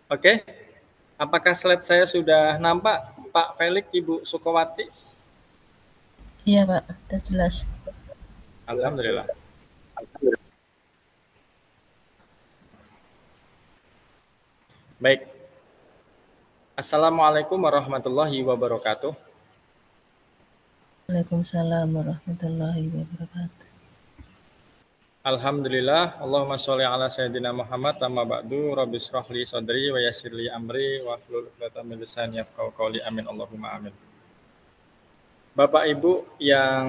Oke, apakah slide saya sudah nampak, Pak Felix, Ibu Sukowati? Iya Pak, sudah jelas. Alhamdulillah. Baik. Assalamualaikum warahmatullahi wabarakatuh. Waalaikumsalam warahmatullahi wabarakatuh. Alhamdulillah, Allahumma sholli ala sayyidina Muhammad, amma ba'du, rabbi shrah li sadri wa yassir li amri wa hlul 'uqdatam min lisani yafqahu qawli, amin Allahumma amin. Bapak Ibu yang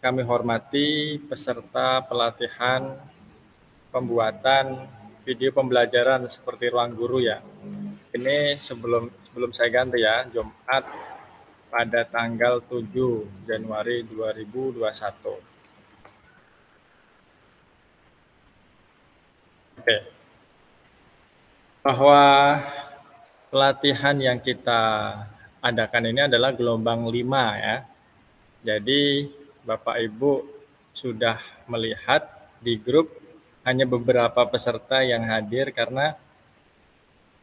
kami hormati, peserta pelatihan pembuatan video pembelajaran seperti ruang guru ya. Ini sebelum saya ganti ya, Jumat pada tanggal 7 Januari 2021. Oke. Bahwa pelatihan yang kita adakan ini adalah gelombang 5 ya. Jadi Bapak Ibu sudah melihat di grup hanya beberapa peserta yang hadir karena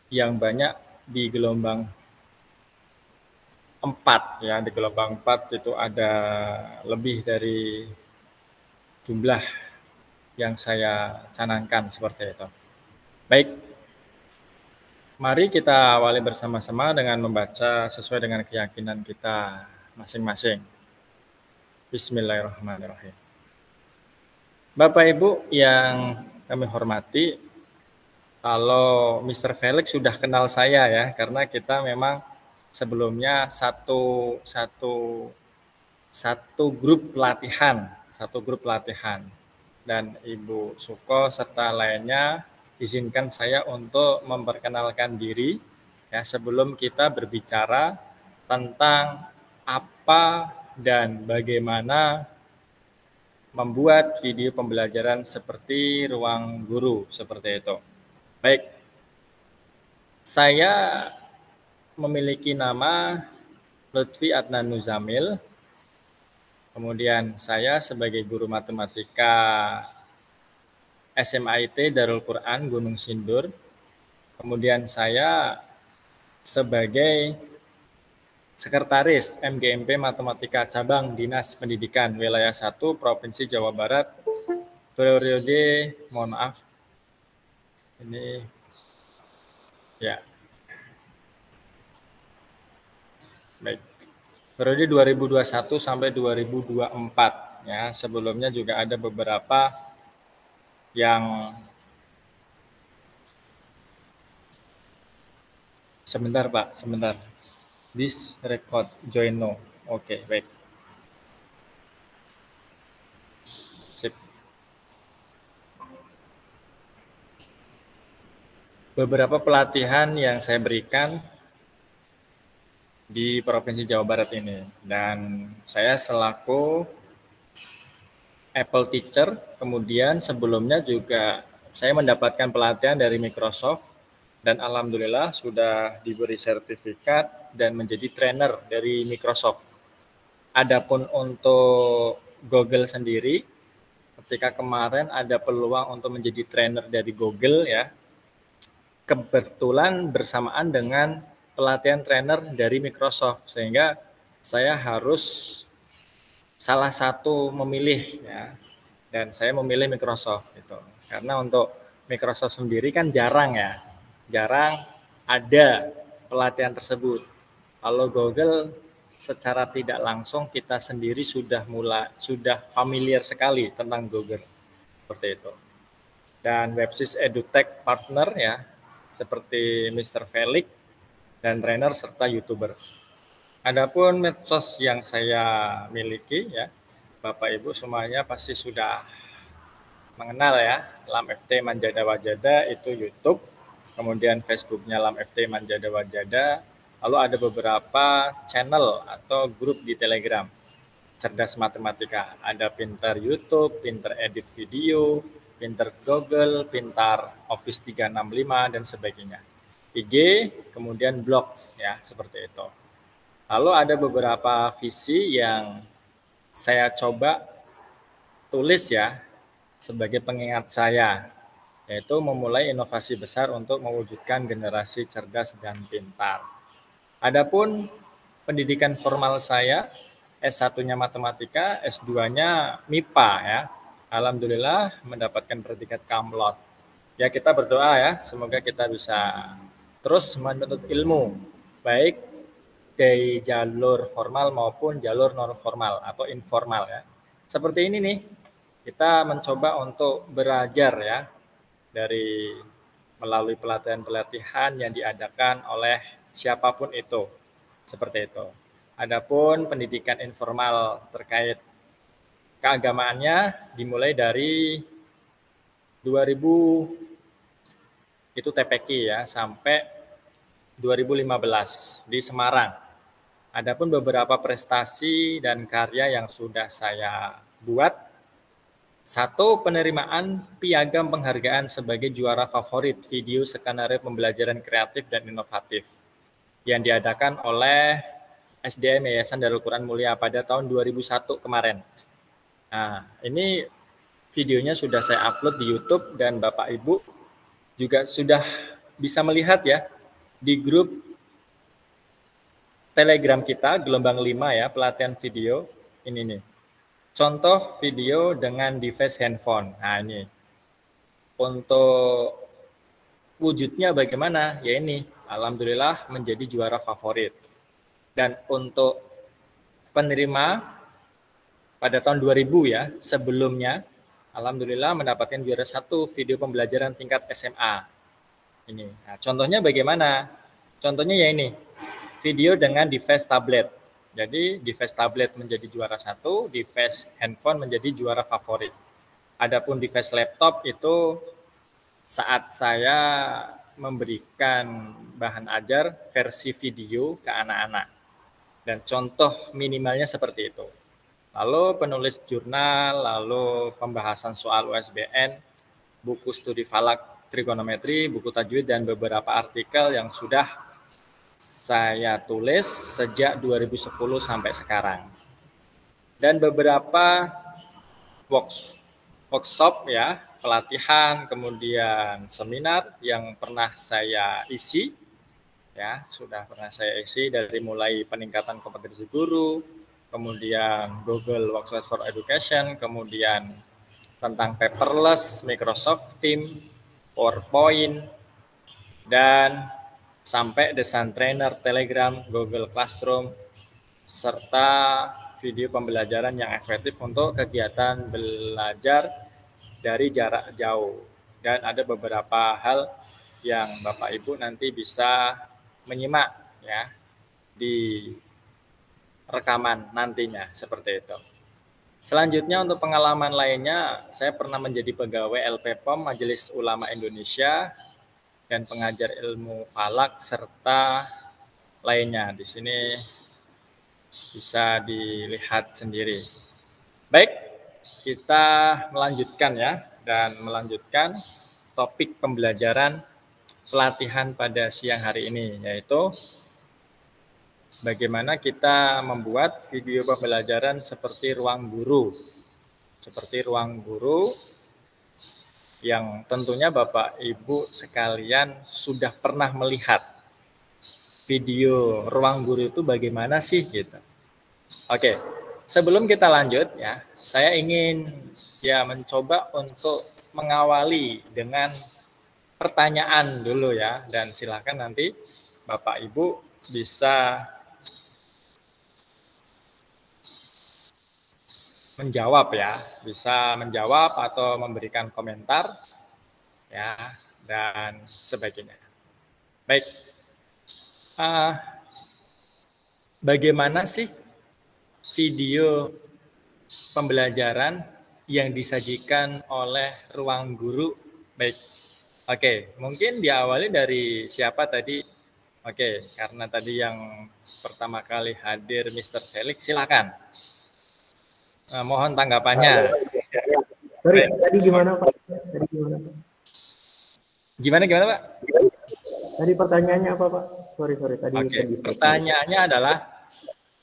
yang banyak di gelombang 4 ya. Di gelombang 4 itu ada lebih dari jumlah yang saya canangkan seperti itu. Baik, mari kita awali bersama-sama dengan membaca sesuai dengan keyakinan kita masing-masing. Bismillahirrahmanirrahim. Bapak Ibu yang kami hormati, kalau Mr. Felix sudah kenal saya ya, karena kita memang sebelumnya satu grup pelatihan, dan Ibu Suko serta lainnya izinkan saya untuk memperkenalkan diri ya sebelum kita berbicara tentang apa dan bagaimana membuat video pembelajaran seperti ruang guru seperti itu. Baik, saya memiliki nama Lutfi Adnan Nuzamil. Kemudian saya sebagai guru matematika SMIT Darul Quran Gunung Sindur. Kemudian saya sebagai Sekretaris MGMP Matematika Cabang Dinas Pendidikan Wilayah 1 Provinsi Jawa Barat periode, mohon maaf, ini ya, baik, periode 2021 sampai 2024 ya. Sebelumnya juga ada beberapa yang sebentar Pak, sebentar. This record join no. Oke, baik. Sip. Beberapa pelatihan yang saya berikan di Provinsi Jawa Barat ini, dan saya selaku Apple Teacher, kemudian sebelumnya juga saya mendapatkan pelatihan dari Microsoft, dan alhamdulillah sudah diberi sertifikat dan menjadi trainer dari Microsoft. Adapun untuk Google sendiri, ketika kemarin ada peluang untuk menjadi trainer dari Google ya, kebetulan bersamaan dengan pelatihan trainer dari Microsoft, sehingga saya harus salah satu memilih ya, dan saya memilih Microsoft gitu. Karena untuk Microsoft sendiri kan jarang ada pelatihan tersebut. Kalau Google secara tidak langsung kita sendiri sudah familiar sekali tentang Google seperti itu. Dan Websys EduTech partner ya, seperti Mr. Felix dan trainer serta YouTuber. Adapun medsos yang saya miliki ya, Bapak Ibu semuanya pasti sudah mengenal ya, Lam FT Manjada Wajada itu YouTube, kemudian Facebooknya Lam FT Manjada Wajada, lalu ada beberapa channel atau grup di Telegram, Cerdas Matematika, ada Pintar YouTube, Pintar Edit Video, Pintar Google, Pintar Office 365 dan sebagainya. IG, kemudian blogs ya, seperti itu. Lalu ada beberapa visi yang saya coba tulis ya sebagai pengingat saya yaitu memulai inovasi besar untuk mewujudkan generasi cerdas dan pintar. Adapun pendidikan formal saya, S1-nya matematika, S2-nya MIPA ya. Alhamdulillah mendapatkan predikat cum laude. Ya kita berdoa ya, semoga kita bisa terus menuntut ilmu, baik dari jalur formal maupun jalur non formal atau informal ya. Seperti ini nih, kita mencoba untuk belajar ya, dari melalui pelatihan-pelatihan yang diadakan oleh siapapun itu. Seperti itu. Adapun pendidikan informal terkait keagamaannya dimulai dari 2000 itu TPQ ya sampai 2015 di Semarang. Adapun beberapa prestasi dan karya yang sudah saya buat, satu, penerimaan piagam penghargaan sebagai juara favorit video skenario pembelajaran kreatif dan inovatif yang diadakan oleh SDM Yayasan Darul Quran Mulia pada tahun 2001 kemarin. Nah, ini videonya sudah saya upload di YouTube dan Bapak Ibu juga sudah bisa melihat ya di grup Telegram kita gelombang 5 ya, pelatihan video ini nih. Contoh video dengan device handphone. Nah, ini. Untuk wujudnya bagaimana? Ya ini, alhamdulillah menjadi juara favorit. Dan untuk penerima pada tahun 2000 ya, sebelumnya alhamdulillah mendapatkan juara 1 video pembelajaran tingkat SMA. Ini. Nah, contohnya bagaimana? Contohnya ya ini. Video dengan device tablet. Jadi device tablet menjadi juara 1, device handphone menjadi juara favorit. Adapun device laptop itu saat saya memberikan bahan ajar versi video ke anak-anak. Dan contoh minimalnya seperti itu. Lalu penulis jurnal, lalu pembahasan soal USBN, buku studi falak trigonometri, buku tajwid, dan beberapa artikel yang sudah saya tulis sejak 2010 sampai sekarang. Dan beberapa workshop ya, pelatihan, kemudian seminar yang pernah saya isi, ya sudah pernah saya isi dari mulai peningkatan kompetensi guru, kemudian Google Workspace for Education, kemudian tentang paperless, Microsoft Teams, PowerPoint, dan sampai desain trainer, Telegram, Google Classroom, serta video pembelajaran yang efektif untuk kegiatan belajar dari jarak jauh. Dan ada beberapa hal yang Bapak Ibu nanti bisa menyimak ya di rekaman nantinya seperti itu. Selanjutnya untuk pengalaman lainnya, saya pernah menjadi pegawai LPPOM Majelis Ulama Indonesia dan pengajar ilmu falak serta lainnya. Di sini bisa dilihat sendiri. Baik, kita melanjutkan ya, dan melanjutkan topik pembelajaran pelatihan pada siang hari ini, yaitu bagaimana kita membuat video pembelajaran seperti ruang guru. Seperti ruang guru yang tentunya Bapak Ibu sekalian sudah pernah melihat video ruang guru itu bagaimana sih gitu. Oke, sebelum kita lanjut ya, saya ingin ya mencoba untuk mengawali dengan pertanyaan dulu ya, dan silakan nanti Bapak Ibu bisa menjawab ya, bisa menjawab atau memberikan komentar ya dan sebagainya. Baik, bagaimana sih video pembelajaran yang disajikan oleh ruang guru? Baik, oke, mungkin diawali dari siapa tadi? Oke, karena tadi yang pertama kali hadir Mr. Felix, silakan. Mohon tanggapannya. Sorry, tadi gimana Pak? Tadi gimana Pak? Gimana Pak? Tadi pertanyaannya apa Pak? Sorry tadi. Oke, pertanyaannya adalah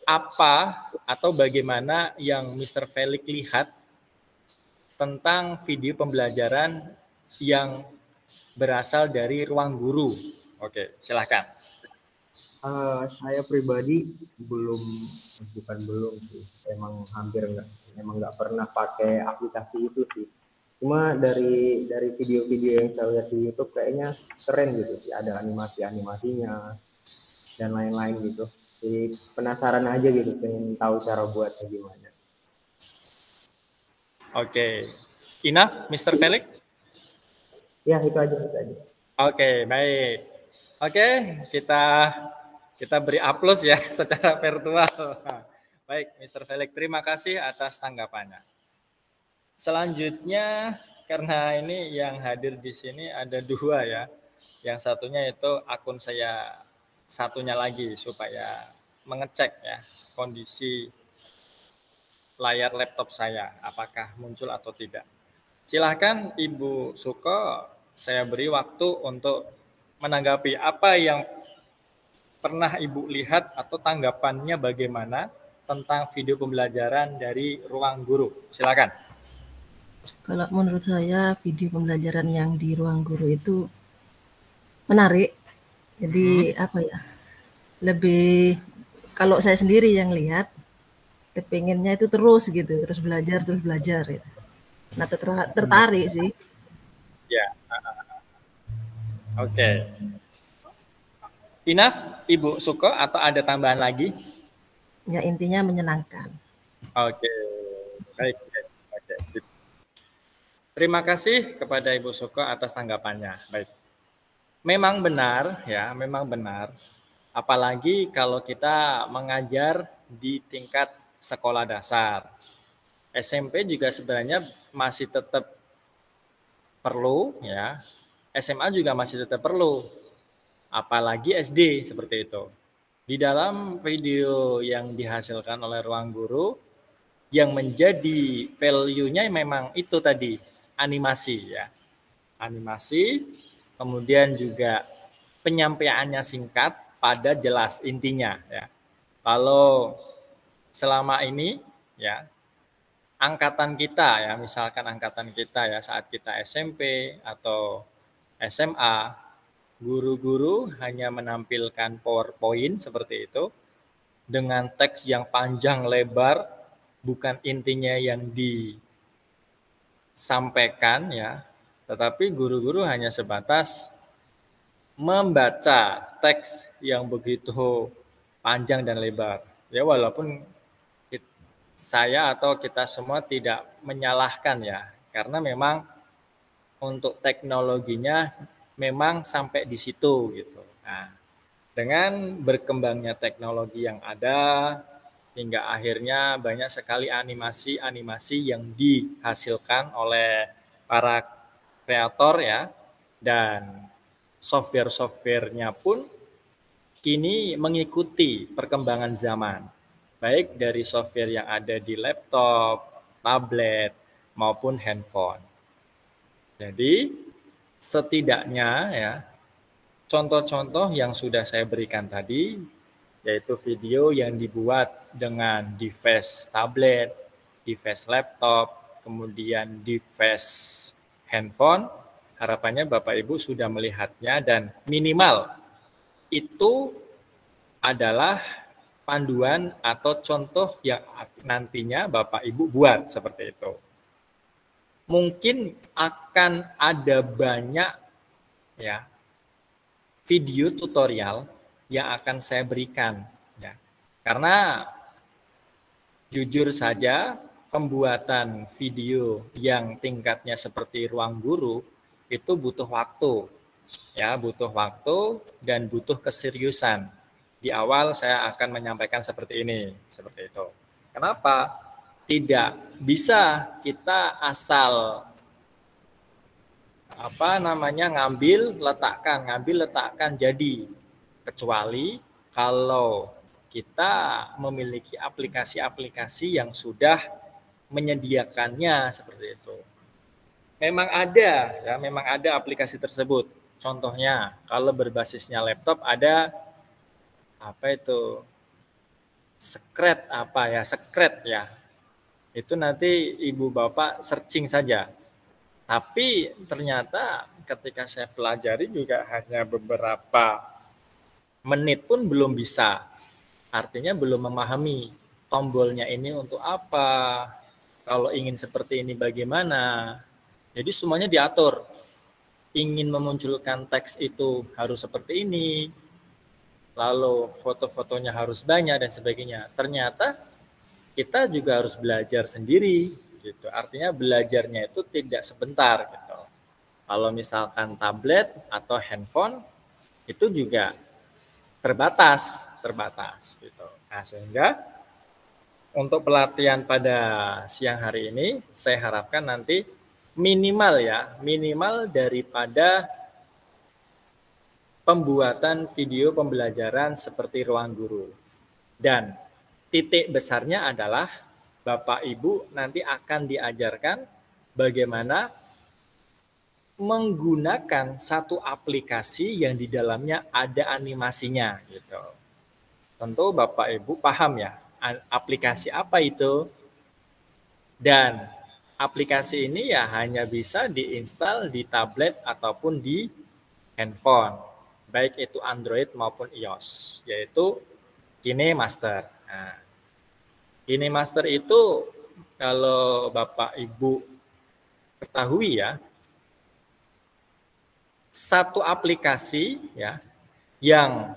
apa atau bagaimana yang Mr. Felix lihat tentang video pembelajaran yang berasal dari ruang guru? Oke, silahkan. Saya pribadi bukan belum sih, emang hampir nggak pernah pakai aplikasi itu sih. Cuma dari video-video yang saya lihat di YouTube kayaknya keren gitu sih, ada animasinya dan lain-lain gitu. Jadi penasaran aja gitu, pengen tahu cara buatnya gimana. Oke, enough, Mr. Felix? Ya itu aja. Oke, baik. Oke, kita beri aplaus ya secara virtual. Baik, Mr. Felix, terima kasih atas tanggapannya. Selanjutnya, karena ini yang hadir di sini ada 2 ya. Yang satunya itu akun saya satunya lagi supaya mengecek ya kondisi layar laptop saya apakah muncul atau tidak. Silahkan Ibu Suko, saya beri waktu untuk menanggapi apa yang pernah Ibu lihat atau tanggapannya bagaimana tentang video pembelajaran dari ruang guru. Silakan. Kalau menurut saya video pembelajaran yang di ruang guru itu menarik. Jadi apa ya? Lebih kalau saya sendiri yang lihat, pengennya itu terus gitu, terus belajar gitu. Nah, tertarik sih. Ya. Oke. Enough, Ibu Suko, atau ada tambahan lagi? Ya intinya menyenangkan. Oke, baik. Oke. Terima kasih kepada Ibu Suko atas tanggapannya. Baik. Memang benar ya, memang benar. Apalagi kalau kita mengajar di tingkat sekolah dasar. SMP juga sebenarnya masih tetap perlu ya. SMA juga masih tetap perlu. Apalagi SD seperti itu. Di dalam video yang dihasilkan oleh ruang guru, yang menjadi value-nya memang itu tadi, animasi ya. Animasi, kemudian juga penyampaiannya singkat, pada jelas intinya ya. Kalau selama ini ya, angkatan kita ya, misalkan angkatan kita ya saat kita SMP atau SMA, guru-guru hanya menampilkan PowerPoint seperti itu dengan teks yang panjang lebar, bukan intinya yang disampaikan ya, tetapi guru-guru hanya sebatas membaca teks yang begitu panjang dan lebar. Ya walaupun saya atau kita semua tidak menyalahkan ya, karena memang untuk teknologinya memang sampai di situ gitu. Nah, dengan berkembangnya teknologi yang ada hingga akhirnya banyak sekali animasi-animasi yang dihasilkan oleh para kreator ya, dan software-softwarenya pun kini mengikuti perkembangan zaman, baik dari software yang ada di laptop, tablet, maupun handphone. Jadi setidaknya ya, contoh-contoh yang sudah saya berikan tadi, yaitu video yang dibuat dengan device tablet, device laptop, kemudian device handphone, harapannya Bapak Ibu sudah melihatnya dan minimal itu adalah panduan atau contoh yang nantinya Bapak Ibu buat seperti itu. Mungkin akan ada banyak ya video tutorial yang akan saya berikan ya. Karena jujur saja pembuatan video yang tingkatnya seperti ruang guru itu butuh waktu. Ya, butuh waktu dan butuh keseriusan. Di awal saya akan menyampaikan seperti ini, seperti itu. Kenapa? Tidak bisa kita asal ngambil letakkan jadi, kecuali kalau kita memiliki aplikasi-aplikasi yang sudah menyediakannya seperti itu. Memang ada aplikasi tersebut. Contohnya kalau berbasisnya laptop ada Scratch ya. Itu nanti Ibu Bapak searching saja. Tapi ternyata ketika saya pelajari juga hanya beberapa menit pun belum bisa. Artinya belum memahami tombolnya ini untuk apa, kalau ingin seperti ini bagaimana. Jadi semuanya diatur. Ingin memunculkan teks itu harus seperti ini, lalu foto-fotonya harus banyak dan sebagainya. Ternyata kita juga harus belajar sendiri gitu. Artinya belajarnya itu tidak sebentar gitu. Kalau misalkan tablet atau handphone itu juga terbatas gitu. Nah, sehingga untuk pelatihan pada siang hari ini saya harapkan nanti minimal daripada pembuatan video pembelajaran seperti ruang guru. Dan titik besarnya adalah Bapak Ibu nanti akan diajarkan bagaimana menggunakan satu aplikasi yang di dalamnya ada animasinya gitu. Tentu Bapak Ibu paham ya, aplikasi apa itu? Dan aplikasi ini ya hanya bisa diinstal di tablet ataupun di handphone, baik itu Android maupun iOS, yaitu KineMaster. Nah, KineMaster itu kalau Bapak Ibu ketahui ya, satu aplikasi ya yang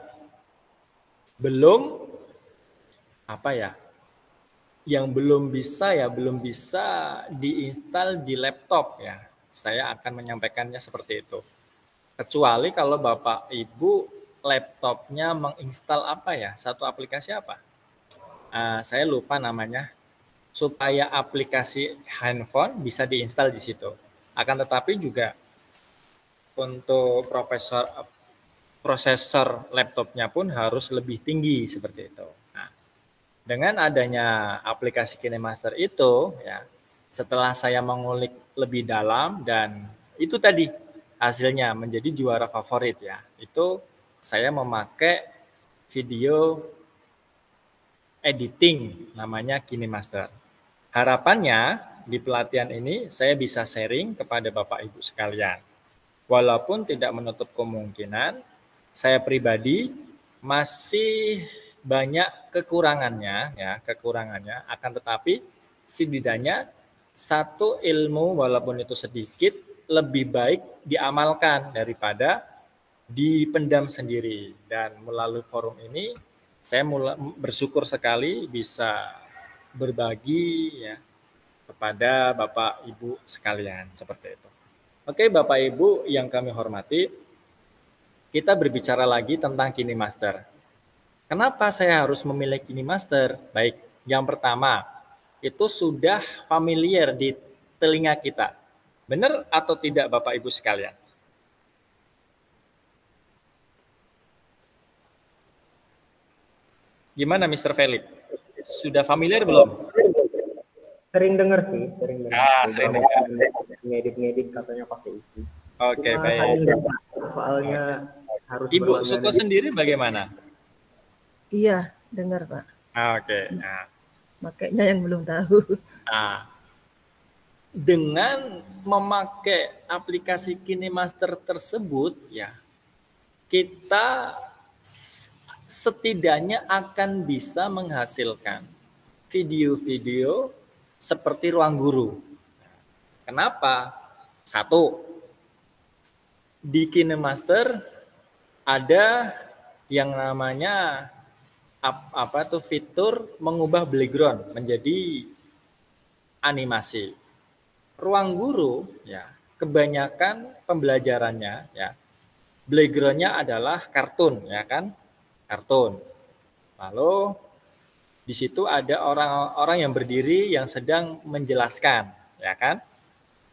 belum belum bisa diinstal di laptop ya. Saya akan menyampaikannya seperti itu. Kecuali kalau Bapak Ibu laptopnya menginstal satu aplikasi apa? Saya lupa namanya. Supaya aplikasi handphone bisa diinstal di situ. Akan tetapi juga untuk prosesor laptopnya pun harus lebih tinggi seperti itu. Nah, dengan adanya aplikasi KineMaster itu, ya, setelah saya mengulik lebih dalam dan itu tadi hasilnya menjadi juara favorit ya. Itu saya memakai video editing namanya KineMaster. Harapannya di pelatihan ini saya bisa sharing kepada Bapak Ibu sekalian. Walaupun tidak menutup kemungkinan, saya pribadi masih banyak kekurangannya, akan tetapi setidaknya satu ilmu walaupun itu sedikit lebih baik diamalkan daripada dipendam sendiri. Dan melalui forum ini saya bersyukur sekali bisa berbagi ya kepada Bapak Ibu sekalian seperti itu. Oke, Bapak Ibu yang kami hormati, kita berbicara lagi tentang KineMaster. Kenapa saya harus memilih KineMaster? Baik, yang pertama, itu sudah familiar di telinga kita. Benar atau tidak Bapak Ibu sekalian? Gimana Mr. Felix? Sudah familiar belum? Sering dengar sih, sering dengar. Ngedit katanya pakai itu. Oke, baik. Soalnya harus Ibu Suko sendiri bagaimana? Iya, dengar Pak. Oke. Nah. Makanya yang belum tahu. Nah, dengan memakai aplikasi KineMaster tersebut, ya, kita setidaknya akan bisa menghasilkan video-video seperti ruang guru. Kenapa? Satu, di KineMaster ada yang namanya fitur mengubah background menjadi animasi. Ruang guru ya kebanyakan pembelajarannya ya backgroundnya adalah kartun ya kan, kartun. Lalu di situ ada orang-orang yang berdiri yang sedang menjelaskan ya kan.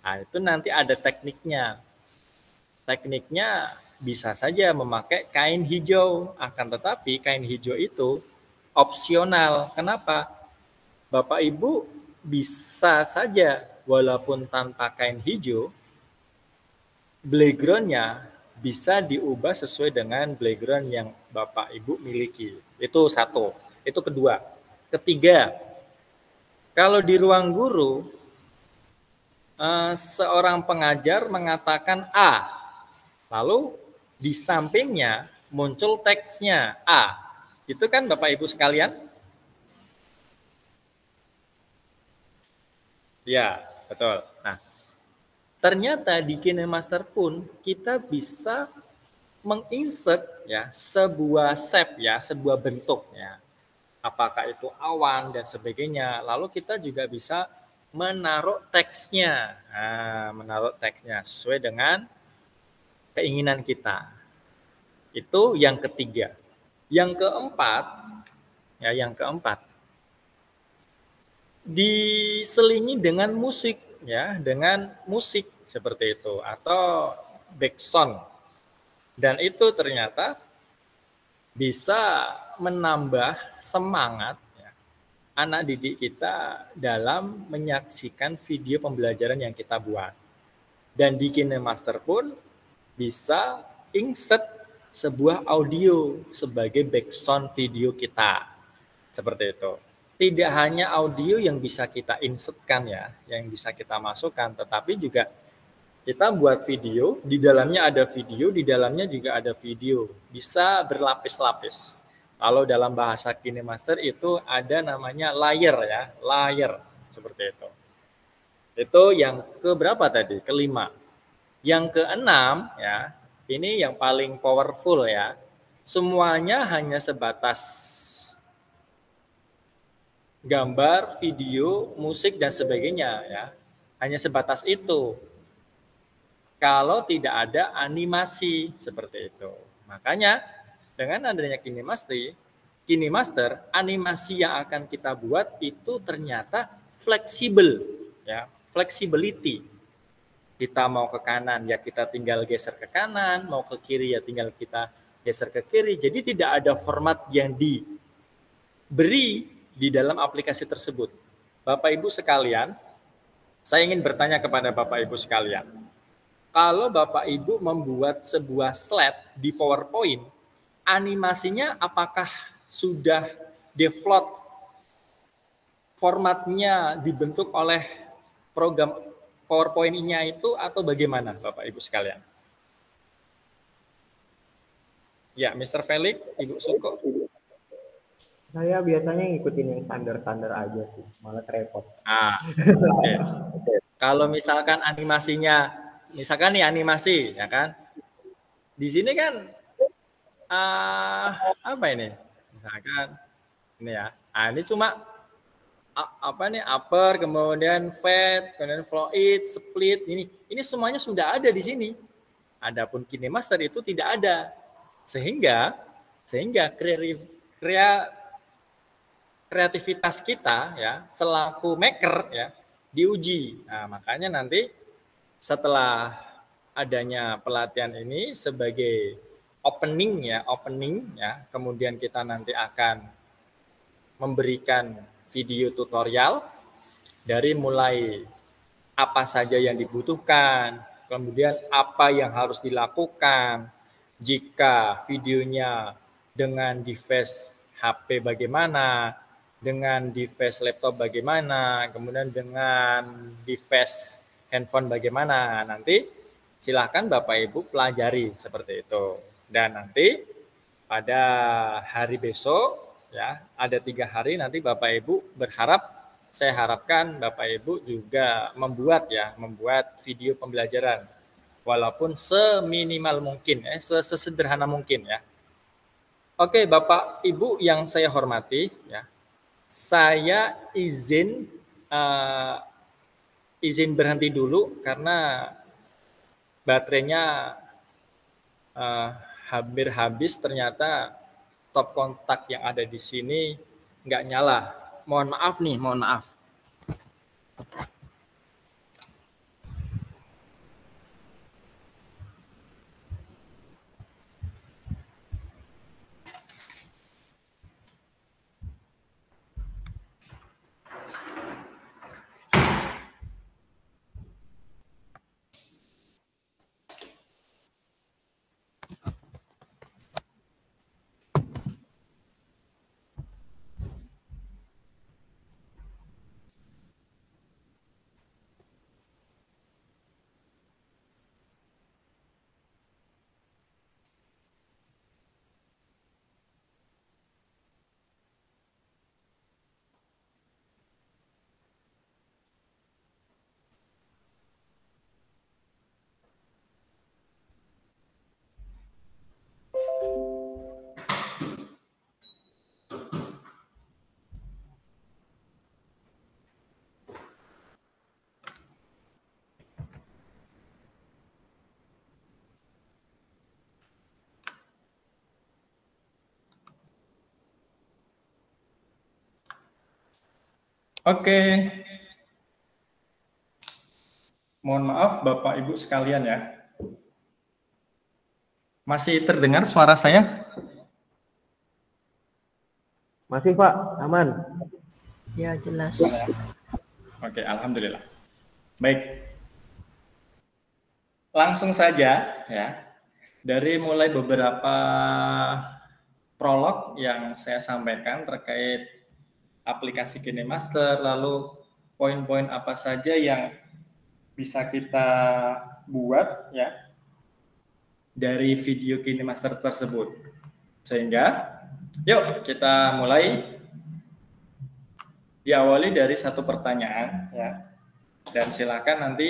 Nah, itu nanti ada tekniknya. Tekniknya bisa saja memakai kain hijau, akan tetapi kain hijau itu opsional. Kenapa? Bapak Ibu bisa saja walaupun tanpa kain hijau, background-nya bisa diubah sesuai dengan background yang Bapak Ibu miliki. Itu satu. Itu kedua. Ketiga, kalau di ruang guru seorang pengajar mengatakan A, lalu di sampingnya muncul teksnya A. Itu kan Bapak Ibu sekalian? Ya, betul. Nah, ternyata di KineMaster pun kita bisa menginsert ya sebuah shape ya, sebuah bentuk ya. Apakah itu awan dan sebagainya. Lalu kita juga bisa menaruh teksnya. Nah, menaruh teksnya sesuai dengan keinginan kita. Itu yang ketiga. Yang keempat, ya yang keempat, diselingi dengan musik ya, dengan musik seperti itu atau backsound. Dan itu ternyata bisa menambah semangat ya, anak didik kita dalam menyaksikan video pembelajaran yang kita buat. Dan di KineMaster pun bisa insert sebuah audio sebagai background video kita. Seperti itu. Tidak hanya audio yang bisa kita insertkan ya, yang bisa kita masukkan, tetapi juga kita buat video, di dalamnya ada video, di dalamnya juga ada video. Bisa berlapis-lapis. Kalau dalam bahasa KineMaster itu ada namanya layer ya, layer seperti itu. Itu yang keberapa tadi? Kelima. Yang keenam ya, ini yang paling powerful ya. Semuanya hanya sebatas gambar, video, musik dan sebagainya ya. Hanya sebatas itu. Kalau tidak ada animasi seperti itu. Makanya dengan adanya KineMaster, animasi yang akan kita buat itu ternyata fleksibel ya, flexibility. Kita mau ke kanan ya kita tinggal geser ke kanan, mau ke kiri ya tinggal kita geser ke kiri. Jadi tidak ada format yang diberi di dalam aplikasi tersebut. Bapak Ibu sekalian, saya ingin bertanya kepada Bapak Ibu sekalian. Kalau Bapak Ibu membuat sebuah slide di PowerPoint, animasinya apakah sudah default formatnya dibentuk oleh program PowerPoint-nya itu atau bagaimana Bapak Ibu sekalian? Ya, Mr. Felix, Ibu Suko. Saya biasanya ngikutin yang standar-standar aja sih, malah repot. Oke. Kalau misalkan animasinya, misalkan nih animasi, ya kan? Di sini kan apa ini? Misalkan ini ya. Ini cuma apa nih upper, kemudian fat, kemudian float, split. Ini semuanya sudah ada di sini. Adapun KineMaster itu tidak ada. Sehingga kreativitas kita ya selaku maker ya diuji. Nah, makanya nanti setelah adanya pelatihan ini sebagai opening ya, kemudian kita nanti akan memberikan video tutorial dari mulai apa saja yang dibutuhkan, kemudian apa yang harus dilakukan jika videonya dengan device HP bagaimana, dengan device laptop bagaimana, kemudian dengan device handphone bagaimana. Nanti silakan Bapak Ibu pelajari seperti itu. Dan nanti pada hari besok ya ada 3 hari nanti Bapak Ibu saya harapkan Bapak Ibu juga membuat video pembelajaran walaupun seminimal mungkin sesederhana mungkin ya. Oke, Bapak Ibu yang saya hormati ya. Saya izin berhenti dulu karena baterainya hampir habis, ternyata top kontak yang ada di sini nggak nyala. Mohon maaf. Oke. Mohon maaf Bapak Ibu sekalian ya. Masih terdengar suara saya? Masih Pak, aman. Ya, jelas. Oke, alhamdulillah. Baik. Langsung saja ya. Dari mulai beberapa prolog yang saya sampaikan terkait aplikasi KineMaster, lalu poin-poin apa saja yang bisa kita buat ya dari video KineMaster tersebut. Sehingga yuk kita mulai, diawali dari satu pertanyaan ya. Dan silakan nanti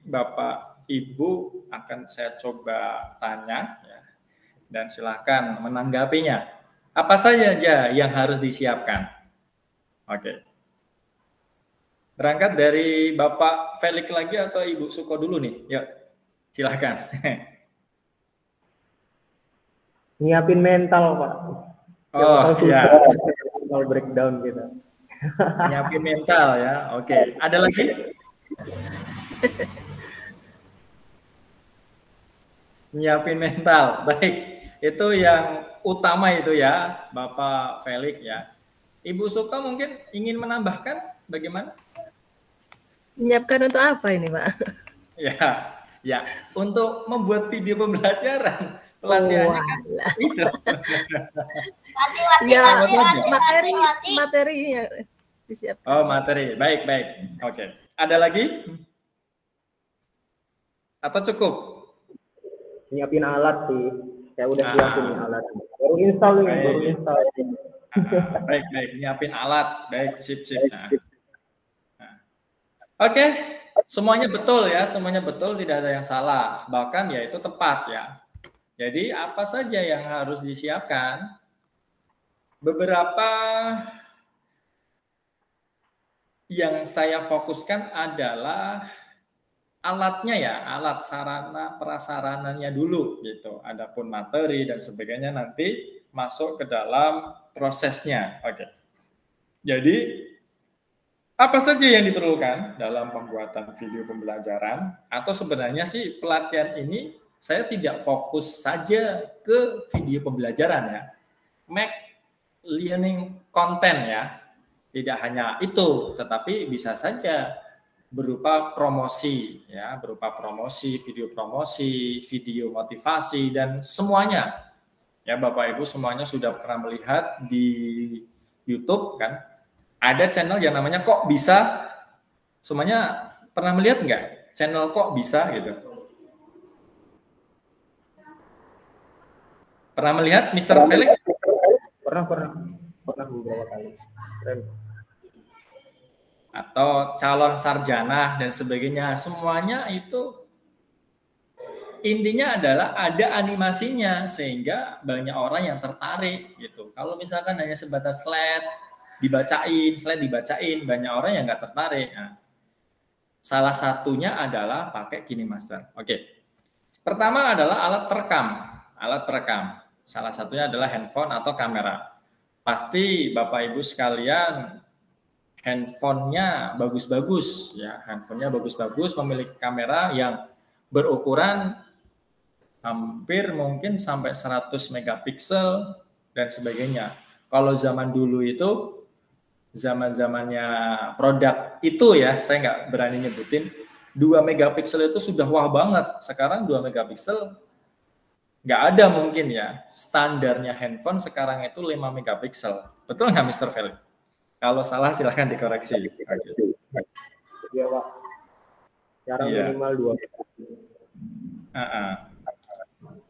Bapak Ibu akan saya coba tanya ya. Dan silakan menanggapinya. Apa saja yang harus disiapkan? Oke. Berangkat dari Bapak Felix lagi atau Ibu Suko dulu nih? Yuk, silakan. Nyiapin mental Pak. Oh ya. Mental breakdown gitu. Nyiapin mental ya. Oke. Ada lagi? Nyiapin mental. Baik. Itu yang utama itu ya, Bapak Felix ya. Ibu Suka mungkin ingin menambahkan bagaimana? Menyiapkan untuk apa ini, Pak? Ya, untuk membuat video pembelajaran. Pelatihannya kan itu. Ya, materi yang disiapkan. Oh, materi. Baik. Oke. Ada lagi? Atau cukup? Nyiapin alat sih. Saya udah siapin alat. Baru install nih, baru install. Baik. Nyiapin alat. Baik, sip. Oke. Semuanya betul ya, semuanya betul, tidak ada yang salah. Bahkan ya itu tepat ya. Jadi apa saja yang harus disiapkan? Beberapa yang saya fokuskan adalah alatnya ya, alat sarana prasarananya dulu gitu. Adapun materi dan sebagainya nanti masuk ke dalam prosesnya. Oke. Jadi apa saja yang diperlukan dalam pembuatan video pembelajaran, atau sebenarnya sih pelatihan ini saya tidak fokus saja ke video pembelajaran ya. Make learning content ya. Tidak hanya itu, tetapi bisa saja berupa promosi ya, berupa promosi, video motivasi dan semuanya. Ya Bapak Ibu semuanya sudah pernah melihat di YouTube kan? Ada channel yang namanya Kok Bisa. Semuanya pernah melihat nggak? Channel Kok Bisa gitu. Pernah melihat Mr. Felix? Pernah beberapa kali. Keren. Atau calon sarjana dan sebagainya, semuanya itu intinya adalah ada animasinya sehingga banyak orang yang tertarik gitu. Kalau misalkan hanya sebatas slide dibacain, banyak orang yang nggak tertarik. Nah, salah satunya adalah pakai KineMaster. Oke. Pertama adalah alat perekam. Salah satunya adalah handphone atau kamera. Pasti Bapak Ibu sekalian handphonenya bagus-bagus ya, memiliki kamera yang berukuran hampir mungkin sampai 100 megapiksel dan sebagainya. Kalau zaman dulu itu zaman-zamannya produk itu ya, saya nggak berani nyebutin, 2 megapiksel itu sudah wah banget. Sekarang 2 megapiksel nggak ada mungkin ya. Standarnya handphone sekarang itu 5 megapiksel. Betul nggak Mr. Felix? Kalau salah silahkan dikoreksi. Iya Pak. Sekarang minimal 2 megapiksel.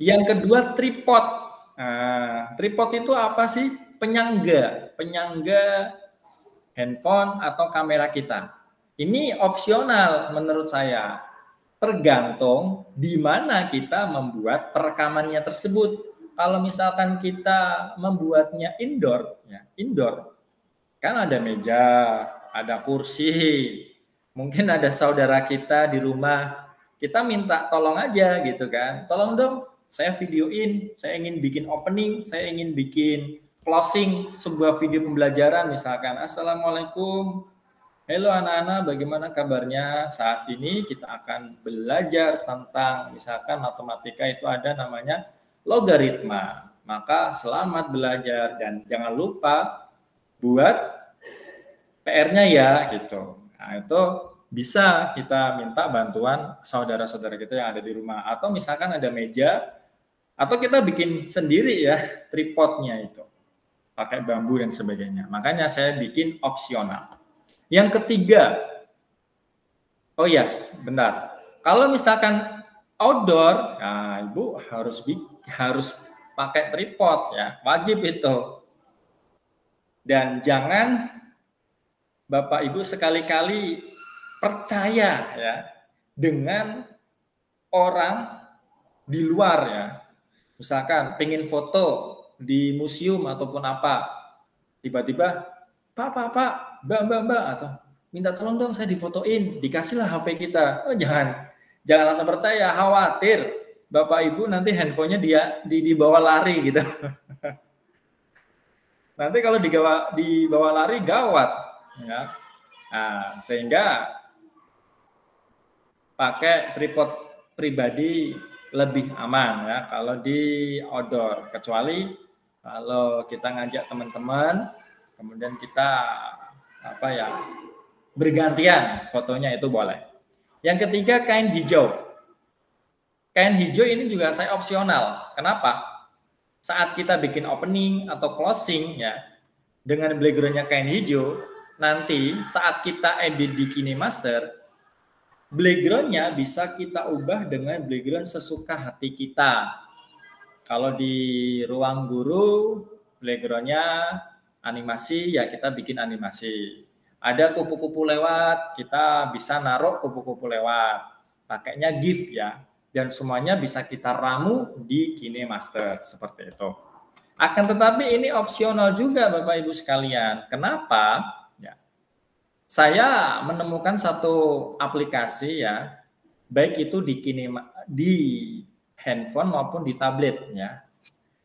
Yang kedua tripod. Tripod itu apa sih? Penyangga handphone atau kamera kita. Ini opsional menurut saya. Tergantung di mana kita membuat perekamannya tersebut. Kalau misalkan kita membuatnya indoor, kan ada meja, ada kursi, mungkin ada saudara kita di rumah, kita minta tolong aja gitu kan, tolong dong saya videoin, saya ingin bikin opening, saya ingin bikin closing sebuah video pembelajaran misalkan, Assalamualaikum Halo anak-anak, bagaimana kabarnya? Saat ini kita akan belajar tentang misalkan matematika itu ada namanya logaritma. Maka selamat belajar dan jangan lupa buat PR-nya ya gitu. Nah, itu bisa kita minta bantuan saudara-saudara kita yang ada di rumah atau misalkan ada meja atau kita bikin sendiri ya tripodnya itu pakai bambu dan sebagainya. Makanya saya bikin opsional. Yang ketiga, oh ya, benar. Kalau misalkan outdoor, nah Ibu harus pakai tripod ya, wajib itu. Dan jangan Bapak Ibu sekali-kali percaya ya dengan orang di luar ya. Misalkan pengen foto di museum ataupun apa, tiba-tiba Pak, Mbak, atau minta tolong dong saya difotoin, dikasihlah HP kita. Oh, jangan langsung percaya, khawatir Bapak Ibu nanti handphonenya dibawa lari gitu. Nanti kalau dibawa lari gawat, ya. Nah, sehingga pakai tripod pribadi lebih aman ya kalau di outdoor, kecuali kalau kita ngajak teman-teman kemudian kita bergantian fotonya itu boleh. Yang ketiga, kain hijau. Kain hijau ini juga saya opsional. Kenapa? Saat kita bikin opening atau closing ya dengan backgroundnya kain hijau, nanti saat kita edit di KineMaster, backgroundnya bisa kita ubah dengan background sesuka hati kita. Kalau di ruang guru backgroundnya animasi, ya kita bikin animasi. Ada kupu-kupu lewat, kita bisa naruh kupu-kupu lewat. Pakainya GIF ya. Dan semuanya bisa kita ramu di KineMaster. Seperti itu. Akan tetapi ini opsional juga Bapak Ibu sekalian. Kenapa? Ya. Saya menemukan satu aplikasi ya. Baik itu di handphone maupun di tablet ya.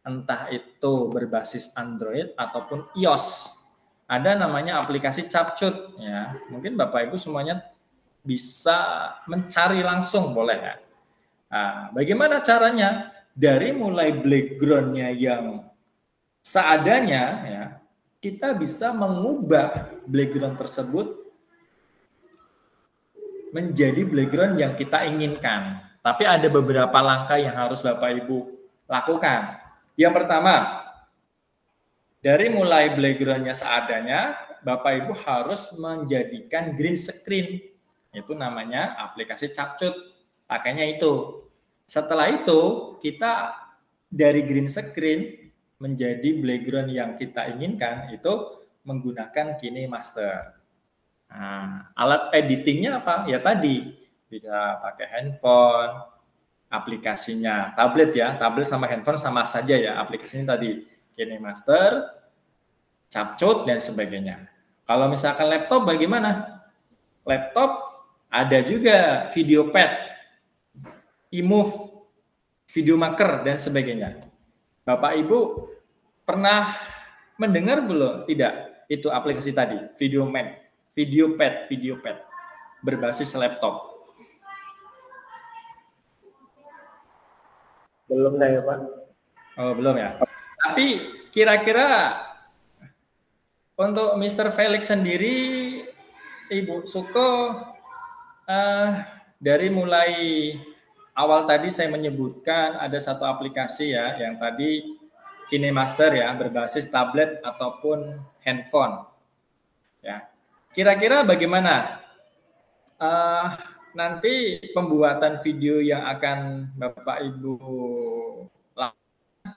Entah itu berbasis Android ataupun iOS. Ada namanya aplikasi Capcut ya. Mungkin Bapak Ibu semuanya bisa mencari langsung boleh ya. Nah, bagaimana caranya? Dari mulai background-nya yang seadanya ya, kita bisa mengubah background tersebut menjadi background yang kita inginkan. Tapi ada beberapa langkah yang harus Bapak Ibu lakukan. Yang pertama, dari mulai background-nya seadanya, Bapak Ibu harus menjadikan green screen. Itu namanya aplikasi Capcut. Pakainya itu. Setelah itu, kita dari green screen menjadi background yang kita inginkan, itu menggunakan KineMaster. Nah, alat editingnya apa? Ya tadi, bisa pakai handphone, aplikasinya tablet ya, tablet sama handphone sama saja ya, aplikasinya tadi KineMaster, Capcut dan sebagainya. Kalau misalkan laptop bagaimana? Laptop ada juga VideoPad, eMove, VideoMaker dan sebagainya. Bapak Ibu pernah mendengar belum? Tidak. Itu aplikasi tadi, VideoPad berbasis laptop. Belum ya Pak. Oh, belum ya. Tapi kira-kira untuk Mr. Felix sendiri, Ibu Suko, dari mulai awal tadi saya menyebutkan ada satu aplikasi ya, yang tadi KineMaster ya, berbasis tablet ataupun handphone. Ya, kira-kira bagaimana nanti pembuatan video yang akan Bapak Ibu lakukan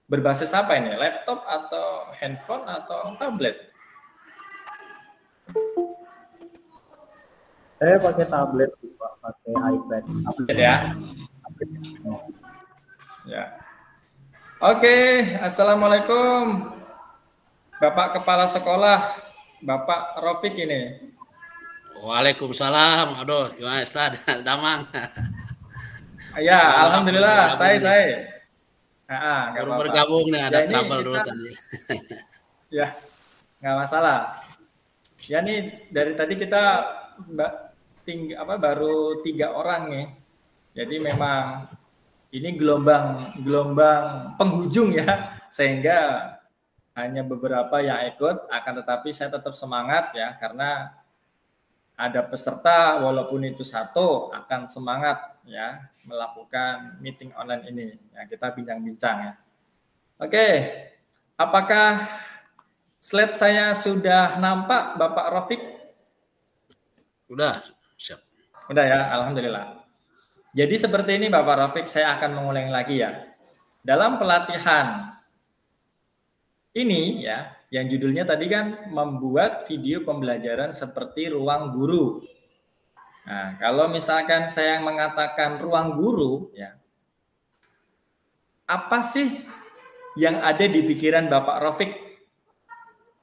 berbasis apa ini? Laptop atau handphone atau tablet? Saya pakai tablet, Pak, pakai iPad. Tablet ya. Ya. Oke, Assalamualaikum Bapak Kepala Sekolah, Bapak Rofik ini. Waalaikumsalam. Aduh, gimana Ustaz? Damang. Ya, alhamdulillah. Saya. Baru bergabung nih, ada ya, trouble dulu tadi. Ya, nggak masalah. Ya nih dari tadi kita baru 3 orang nih. Jadi memang ini gelombang penghujung ya, sehingga hanya beberapa yang ikut. Akan tetapi saya tetap semangat ya, karena ada peserta walaupun itu satu akan semangat ya melakukan meeting online ini. Ya, kita bincang-bincang ya. Oke, apakah slide saya sudah nampak, Bapak Rafiq? Udah, siap. Udah ya, alhamdulillah. Jadi seperti ini Bapak Rafiq, saya akan mengulangi lagi ya. Dalam pelatihan ini ya, yang judulnya tadi kan membuat video pembelajaran seperti ruang guru. Nah, kalau misalkan saya mengatakan ruang guru ya, apa sih yang ada di pikiran Bapak Rafiq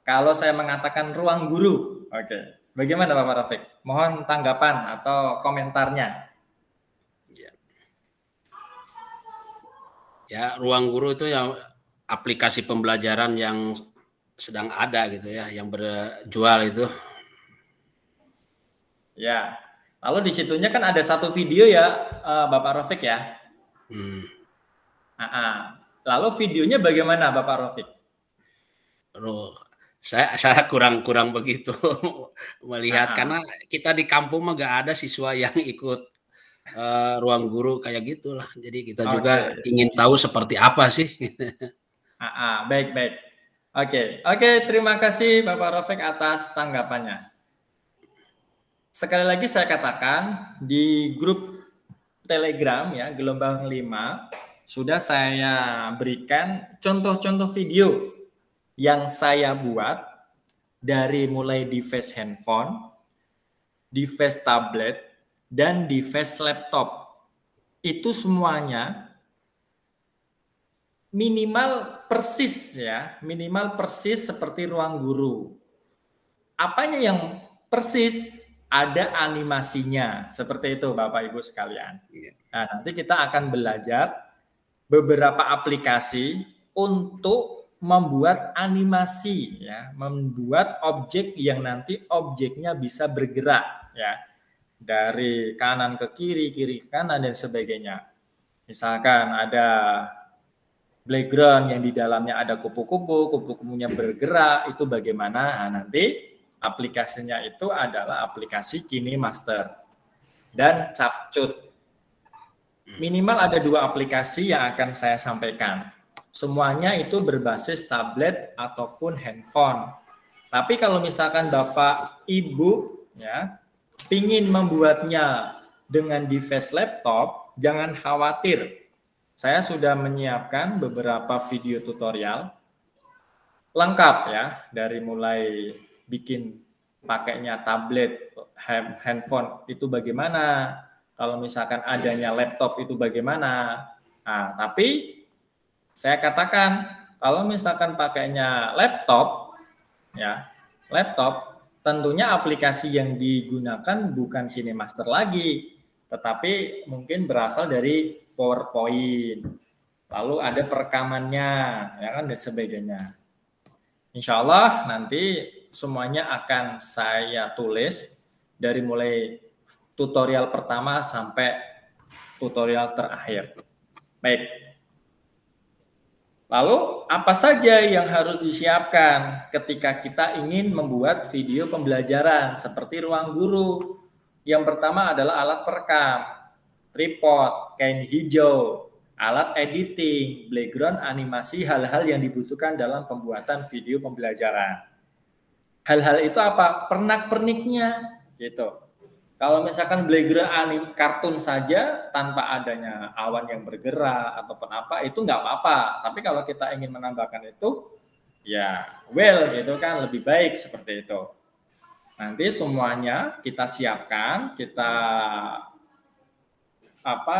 kalau saya mengatakan ruang guru? Oke, bagaimana Bapak Rafiq? Mohon tanggapan atau komentarnya. Ya, ruang guru itu yang aplikasi pembelajaran yang sedang ada gitu ya, yang berjual itu. Ya, lalu di situnya kan ada satu video ya, Bapak Rafiq ya. Lalu videonya bagaimana Bapak Rafiq? Saya kurang begitu melihat karena kita di kampung mah gak ada siswa yang ikut ruang guru kayak gitulah. Jadi kita juga ingin tahu seperti apa sih. Baik. Oke, terima kasih Bapak Rafiq atas tanggapannya. Sekali lagi saya katakan di grup Telegram ya, gelombang 5 sudah saya berikan contoh-contoh video yang saya buat dari mulai device handphone, device tablet, dan device laptop. Itu semuanya minimal persis seperti ruang guru. Apanya yang persis? Ada animasinya, seperti itu Bapak Ibu sekalian. Nah, nanti kita akan belajar beberapa aplikasi untuk membuat animasi ya, membuat objek yang nanti objeknya bisa bergerak ya, dari kanan ke kiri, kiri ke kanan dan sebagainya. Misalkan ada background yang di dalamnya ada kupu-kupunya bergerak, itu bagaimana? Nah, nanti aplikasinya itu adalah aplikasi KineMaster dan Capcut. Minimal ada 2 aplikasi yang akan saya sampaikan. Semuanya itu berbasis tablet ataupun handphone. Tapi kalau misalkan Bapak Ibu ya ingin membuatnya dengan device laptop, jangan khawatir. Saya sudah menyiapkan beberapa video tutorial lengkap ya, dari mulai bikin pakainya tablet, handphone itu bagaimana, kalau misalkan adanya laptop itu bagaimana. Nah, tapi saya katakan kalau misalkan pakainya laptop ya, laptop tentunya aplikasi yang digunakan bukan KineMaster lagi, tetapi mungkin berasal dari PowerPoint. Lalu ada perekamannya ya kan dan sebagainya. Insya Allah nanti semuanya akan saya tulis dari mulai tutorial pertama sampai tutorial terakhir. Baik. Lalu apa saja yang harus disiapkan ketika kita ingin membuat video pembelajaran seperti ruang guru? Yang pertama adalah alat perekam, tripod, kain hijau, alat editing, background, animasi, hal-hal yang dibutuhkan dalam pembuatan video pembelajaran. Hal-hal itu apa? Pernak-perniknya gitu. Kalau misalkan background kartun saja tanpa adanya awan yang bergerak ataupun apa, itu nggak apa-apa. Tapi kalau kita ingin menambahkan itu, ya gitu kan, lebih baik seperti itu. Nanti semuanya kita siapkan, kita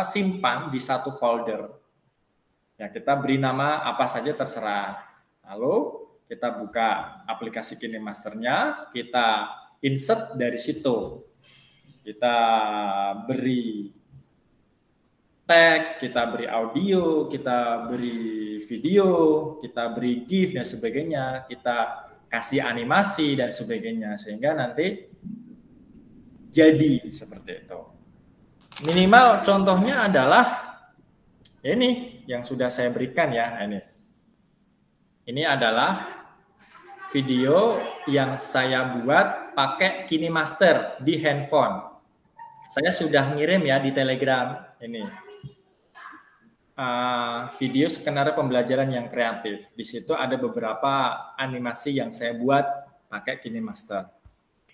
simpan di satu folder. Ya, kita beri nama apa saja terserah. Lalu kita buka aplikasi KineMaster-nya, kita insert dari situ. Kita beri teks, kita beri audio, kita beri video, kita beri GIF dan sebagainya. Kita kasih animasi dan sebagainya, sehingga nanti jadi seperti itu. Minimal contohnya adalah ini yang sudah saya berikan ya, ini adalah video yang saya buat pakai KineMaster di handphone. Saya sudah ngirim ya di Telegram ini video skenario pembelajaran yang kreatif. Di situ ada beberapa animasi yang saya buat pakai KineMaster.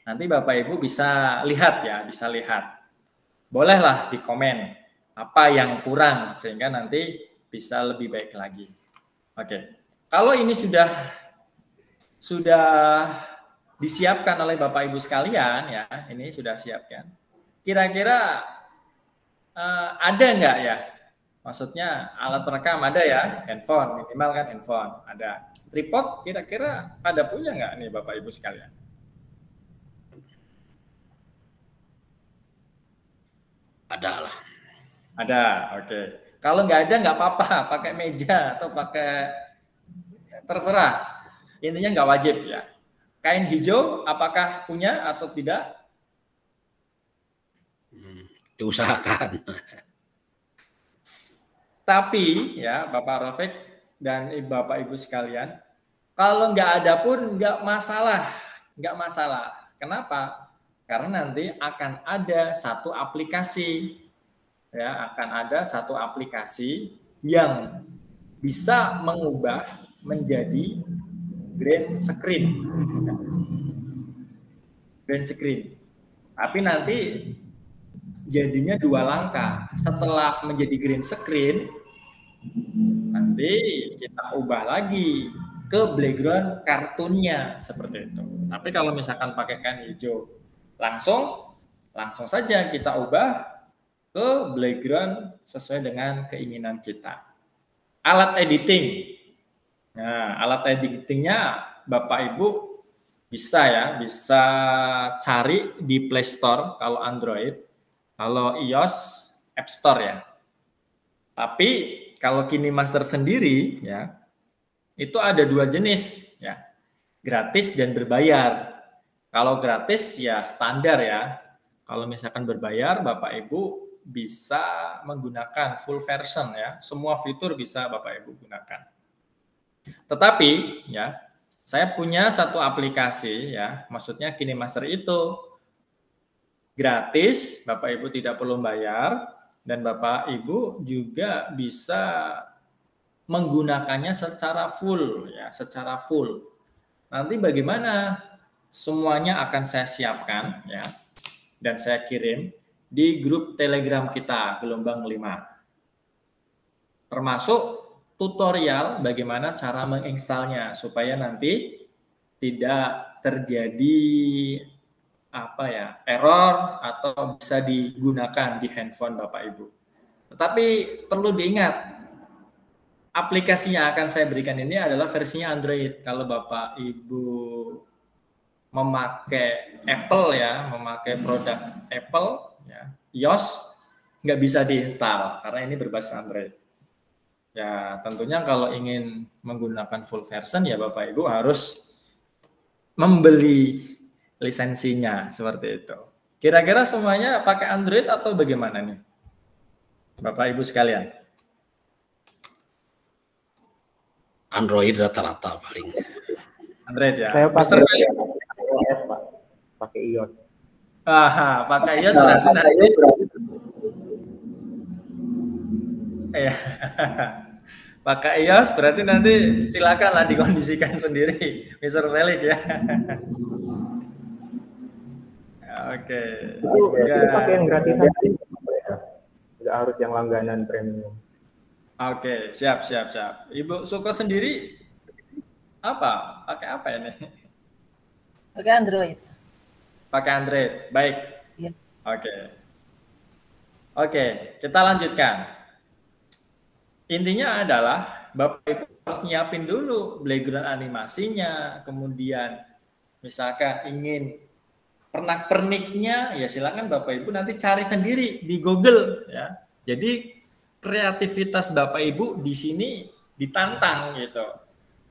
Nanti Bapak Ibu bisa lihat ya, bisa lihat. Bolehlah di komen apa yang kurang sehingga nanti bisa lebih baik lagi. Oke. Kalau ini sudah disiapkan oleh Bapak Ibu sekalian ya, ini sudah siapkan. Kira-kira ada nggak ya? Maksudnya alat perekam ada ya, handphone, minimal kan handphone, ada. Tripod kira-kira pada punya nggak nih Bapak Ibu sekalian? Ada lah. Ada, oke. Kalau nggak ada nggak apa-apa, pakai meja atau pakai terserah. Intinya nggak wajib ya. Kain hijau apakah punya atau tidak? Diusahakan. Tapi ya Bapak Rafiq dan Bapak Ibu sekalian, kalau nggak ada pun nggak masalah, nggak masalah. Kenapa? Karena nanti akan ada satu aplikasi, ya akan ada satu aplikasi yang bisa mengubah menjadi green screen, green screen. Tapi nanti jadinya dua langkah. Setelah menjadi green screen, nanti kita ubah lagi ke background kartunnya seperti itu. Tapi kalau misalkan pakai kain hijau, langsung saja kita ubah ke background sesuai dengan keinginan kita. Alat editing. Nah, alat editingnya Bapak Ibu bisa cari di Play Store kalau Android, kalau iOS App Store ya. Tapi kalau KineMaster sendiri ya, itu ada dua jenis ya, gratis dan berbayar. Kalau gratis ya standar ya. Kalau misalkan berbayar, Bapak Ibu bisa menggunakan full version ya. Semua fitur bisa Bapak Ibu gunakan. Tetapi ya, saya punya satu aplikasi ya, maksudnya KineMaster itu gratis, Bapak Ibu tidak perlu bayar, dan Bapak Ibu juga bisa menggunakannya secara full ya, secara full. Nanti bagaimana? Semuanya akan saya siapkan ya, dan saya kirim di grup Telegram kita Gelombang 5. Termasuk tutorial bagaimana cara menginstalnya supaya nanti tidak terjadi error atau bisa digunakan di handphone Bapak Ibu. Tetapi perlu diingat, aplikasi yang akan saya berikan ini adalah versinya Android. Kalau Bapak Ibu memakai Apple ya, memakai produk Apple ya, iOS nggak bisa diinstal karena ini berbasis Android. Ya tentunya kalau ingin menggunakan full version ya Bapak Ibu harus membeli lisensinya seperti itu. Kira-kira semuanya pakai Android atau bagaimana nih Bapak Ibu sekalian? Android rata-rata paling. Android ya. Saya pakai iOS Pak, pakai iOS. Pakai iOS berarti nanti. Pakai iOS berarti nanti silakanlah dikondisikan sendiri, Mr. Felix ya. Oke. Itu pakai yang gratisan, nggak harus yang langganan premium. Oke, siap. Ibu Suko sendiri apa? Pakai apa ini? Pakai Android. Pakai Android, baik. Ya. Oke, kita lanjutkan. Intinya adalah Bapak Ibu harus nyiapin dulu background animasinya, kemudian misalkan ingin pernak-perniknya, ya silakan Bapak Ibu nanti cari sendiri di Google ya. Jadi kreativitas Bapak Ibu di sini ditantang gitu.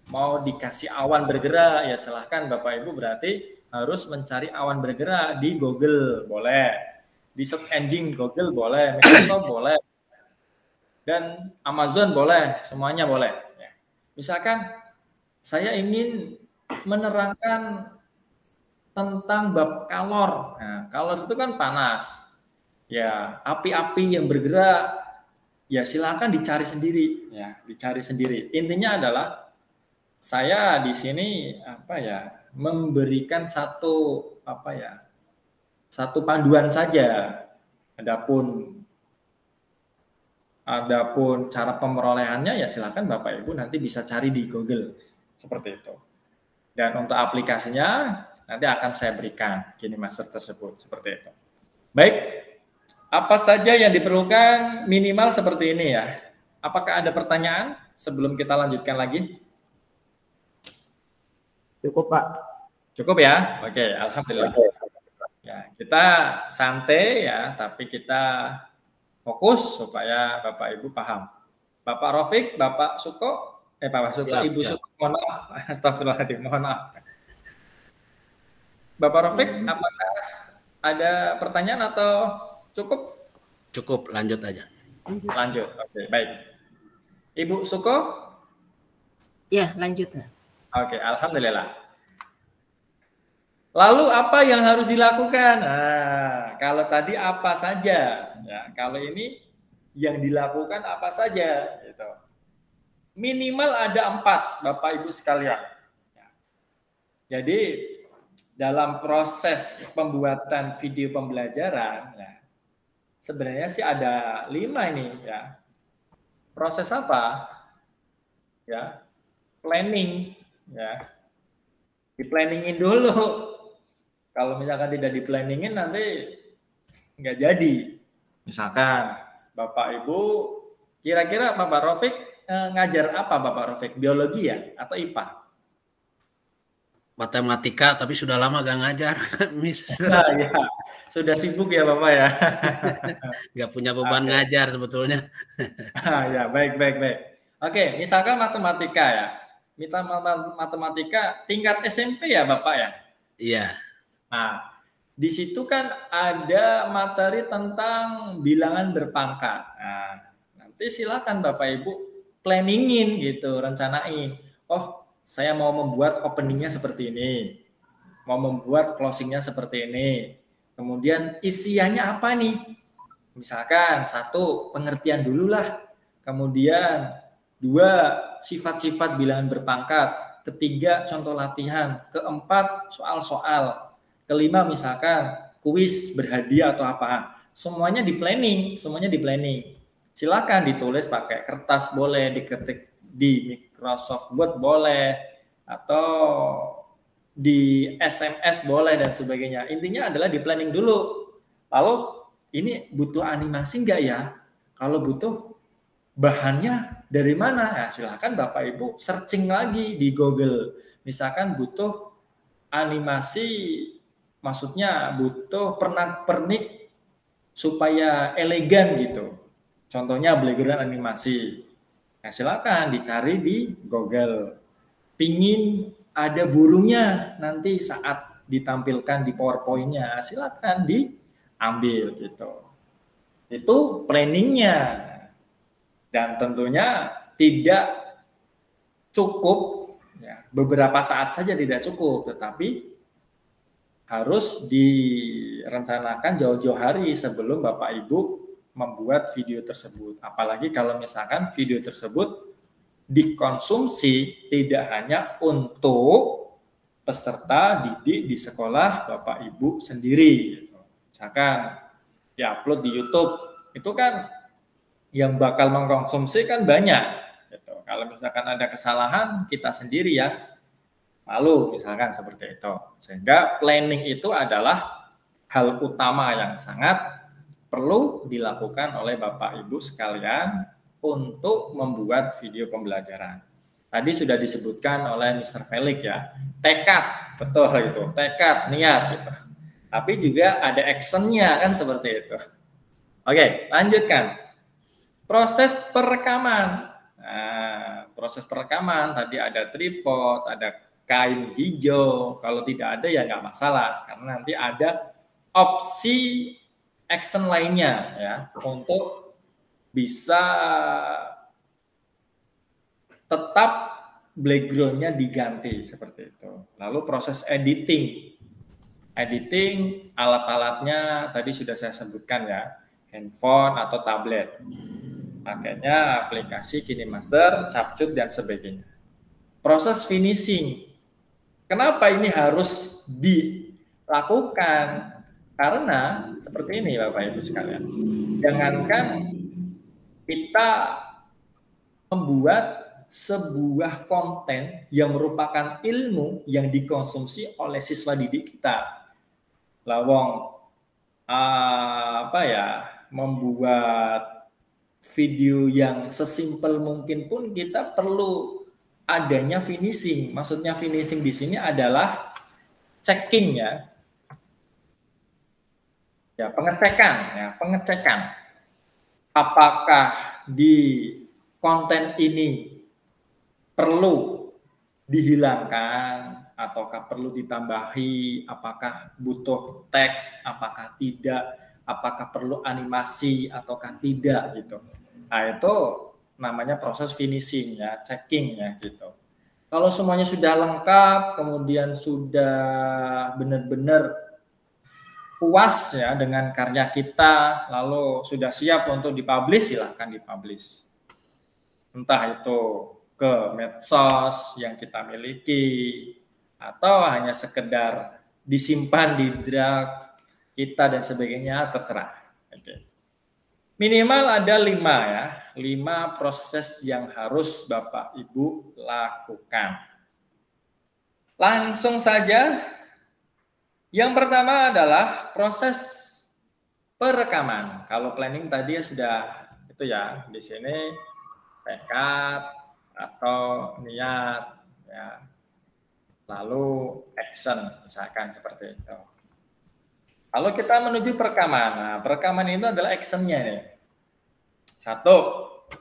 mau dikasih awan bergerak, ya silahkan Bapak Ibu berarti harus mencari awan bergerak di Google, boleh. Di search engine Google boleh, Microsoft boleh, dan Amazon boleh, semuanya boleh. Ya. Misalkan saya ingin menerangkan tentang bab kalor. Nah, kalor itu kan panas. Ya, api-api yang bergerak, ya silakan dicari sendiri. Ya, dicari sendiri. Intinya adalah saya di sini memberikan satu satu panduan saja. Adapun cara pemerolehannya ya silakan Bapak Ibu nanti bisa cari di Google seperti itu. Dan untuk aplikasinya nanti akan saya berikan KineMaster tersebut seperti itu. Baik, apa saja yang diperlukan minimal seperti ini ya. Apakah ada pertanyaan sebelum kita lanjutkan lagi? Cukup, Pak. Cukup ya? Oke, alhamdulillah. Ya, kita santai ya, tapi kita fokus supaya Bapak Ibu paham. Bapak Rafiq, Bapak Suko, Bapak Suko, Ibu Suko, mohon maaf, astagfirullahaladzim, mohon maaf. Bapak Rafiq, apakah ada pertanyaan atau cukup? Cukup, lanjut aja. Lanjut, oke, baik. Ibu Suko? Ya, lanjut. Oke, alhamdulillah. Lalu apa yang harus dilakukan? Nah, kalau tadi apa saja, ya, kalau ini yang dilakukan apa saja, gitu. Minimal ada 4, Bapak Ibu sekalian. Jadi dalam proses pembuatan video pembelajaran, ya, sebenarnya sih ada 5 ini, ya. Proses apa? Ya, planning, ya. Di-planningin dulu. Kalau misalkan tidak di-planningin nanti nggak jadi. Misalkan Bapak Ibu, kira-kira Bapak Rafiq ngajar apa Bapak Rafiq? Biologi ya atau IPA? Matematika, tapi sudah lama gak ngajar, Miss. Nah, ya, sudah sibuk ya Bapak ya. Gak punya beban ngajar sebetulnya. Ya, baik. Oke, misalkan matematika ya. Matematika tingkat SMP ya Bapak ya? Iya. Nah, di situ kan ada materi tentang bilangan berpangkat. Nah, nanti silakan Bapak Ibu planningin gitu, rencanain. Oh, saya mau membuat openingnya seperti ini, mau membuat closingnya seperti ini. Kemudian isiannya apa nih? Misalkan 1, pengertian dulu lah. Kemudian 2, sifat-sifat bilangan berpangkat. 3, contoh latihan. 4, soal-soal. 5, misalkan kuis berhadiah atau apa. Semuanya di planning. Silakan ditulis pakai kertas boleh, diketik di Microsoft Word boleh, atau di SMS boleh dan sebagainya. Intinya adalah di planning dulu. Lalu ini butuh animasi enggak ya? Kalau butuh, bahannya dari mana? Nah, silakan Bapak Ibu searching lagi di Google. Misalkan butuh animasi, maksudnya butuh pernak-pernik supaya elegan gitu. Contohnya background animasi. Nah, silakan dicari di Google. Pingin ada burungnya nanti saat ditampilkan di PowerPoint-nya, silakan diambil gitu. Itu planningnya. Dan tentunya tidak cukup, ya, beberapa saat saja tidak cukup, tetapi harus direncanakan jauh-jauh hari sebelum Bapak Ibu membuat video tersebut. Apalagi kalau misalkan video tersebut dikonsumsi tidak hanya untuk peserta didik di sekolah Bapak Ibu sendiri. Gitu. Misalkan diupload di YouTube, itu kan yang bakal mengkonsumsi kan banyak. Gitu. Kalau misalkan ada kesalahan, kita sendiri yang malu, misalkan seperti itu. Sehingga planning itu adalah hal utama yang sangat perlu dilakukan oleh Bapak Ibu sekalian untuk membuat video pembelajaran. Tadi sudah disebutkan oleh Mr. Felix ya, tekad, betul gitu, tekad, niat gitu. Tapi juga ada actionnya kan seperti itu. Oke, lanjutkan. Proses perekaman. Nah, proses perekaman tadi ada tripod, ada kain hijau. Kalau tidak ada ya nggak masalah, karena nanti ada opsi action lainnya ya untuk bisa tetap background-nya diganti seperti itu. Lalu proses editing. Editing alat-alatnya tadi sudah saya sebutkan ya, handphone atau tablet. Makanya aplikasi KineMaster, Capcut dan sebagainya. Proses finishing. Kenapa ini harus dilakukan? Karena seperti ini Bapak Ibu sekalian. Jangankan kita membuat sebuah konten yang merupakan ilmu yang dikonsumsi oleh siswa didik kita. Lawong membuat video yang sesimpel mungkin pun kita perlu adanya finishing. Maksudnya finishing di sini adalah checking ya. Ya, pengecekan. Apakah di konten ini perlu dihilangkan ataukah perlu ditambahi, apakah butuh teks, apakah tidak, apakah perlu animasi ataukah tidak gitu. Nah, itu namanya proses finishing ya, checking ya gitu. Kalau semuanya sudah lengkap, kemudian sudah benar-benar puas ya dengan karya kita, lalu sudah siap untuk dipublish, silahkan dipublish. Entah itu ke medsos yang kita miliki, atau hanya sekedar disimpan di draft kita dan sebagainya, terserah. Oke. Minimal ada 5 proses yang harus Bapak Ibu lakukan. Langsung saja. Yang pertama adalah proses perekaman. Kalau planning tadi ya sudah itu ya, di sini tekad atau niat ya. Lalu action misalkan seperti itu. Kalau kita menuju perekaman, nah perekaman itu adalah actionnya nih. 1,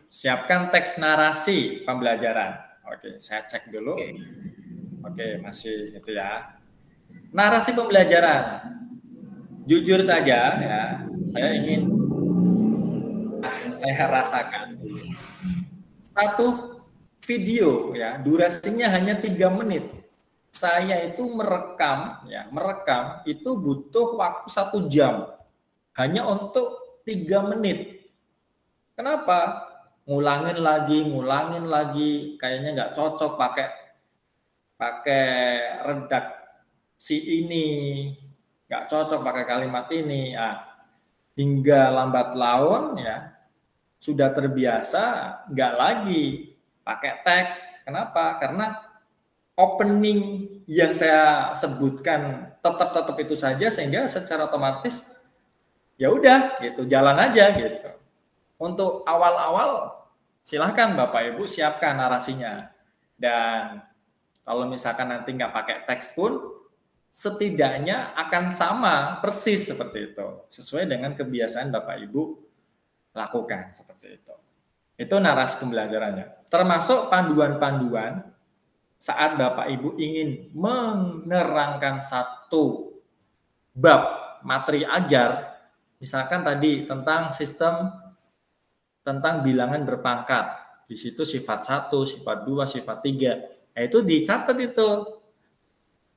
siapkan teks narasi pembelajaran. Oke, saya cek dulu. Oke, masih itu ya. Narasi pembelajaran. Jujur saja ya, saya rasakan. 1 video ya, durasinya hanya 3 menit. Saya itu merekam itu butuh waktu 1 jam. Hanya untuk 3 menit. Kenapa? Ngulangin lagi, kayaknya nggak cocok pakai redaksi ini, nggak cocok pakai kalimat ini. Hingga lambat laun ya sudah terbiasa nggak lagi pakai teks. Kenapa? Karena opening yang saya sebutkan tetap itu saja, sehingga secara otomatis ya udah gitu, jalan aja gitu. Untuk awal-awal silahkan Bapak Ibu siapkan narasinya, dan kalau misalkan nanti nggak pakai teks pun setidaknya akan sama persis seperti itu, sesuai dengan kebiasaan Bapak Ibu lakukan seperti itu. Itu narasi pembelajarannya, termasuk panduan-panduan saat Bapak Ibu ingin menerangkan 1 bab materi ajar, misalkan tadi tentang sistem tentang bilangan berpangkat. Di situ sifat 1, sifat 2, sifat 3. Nah, itu dicatat itu.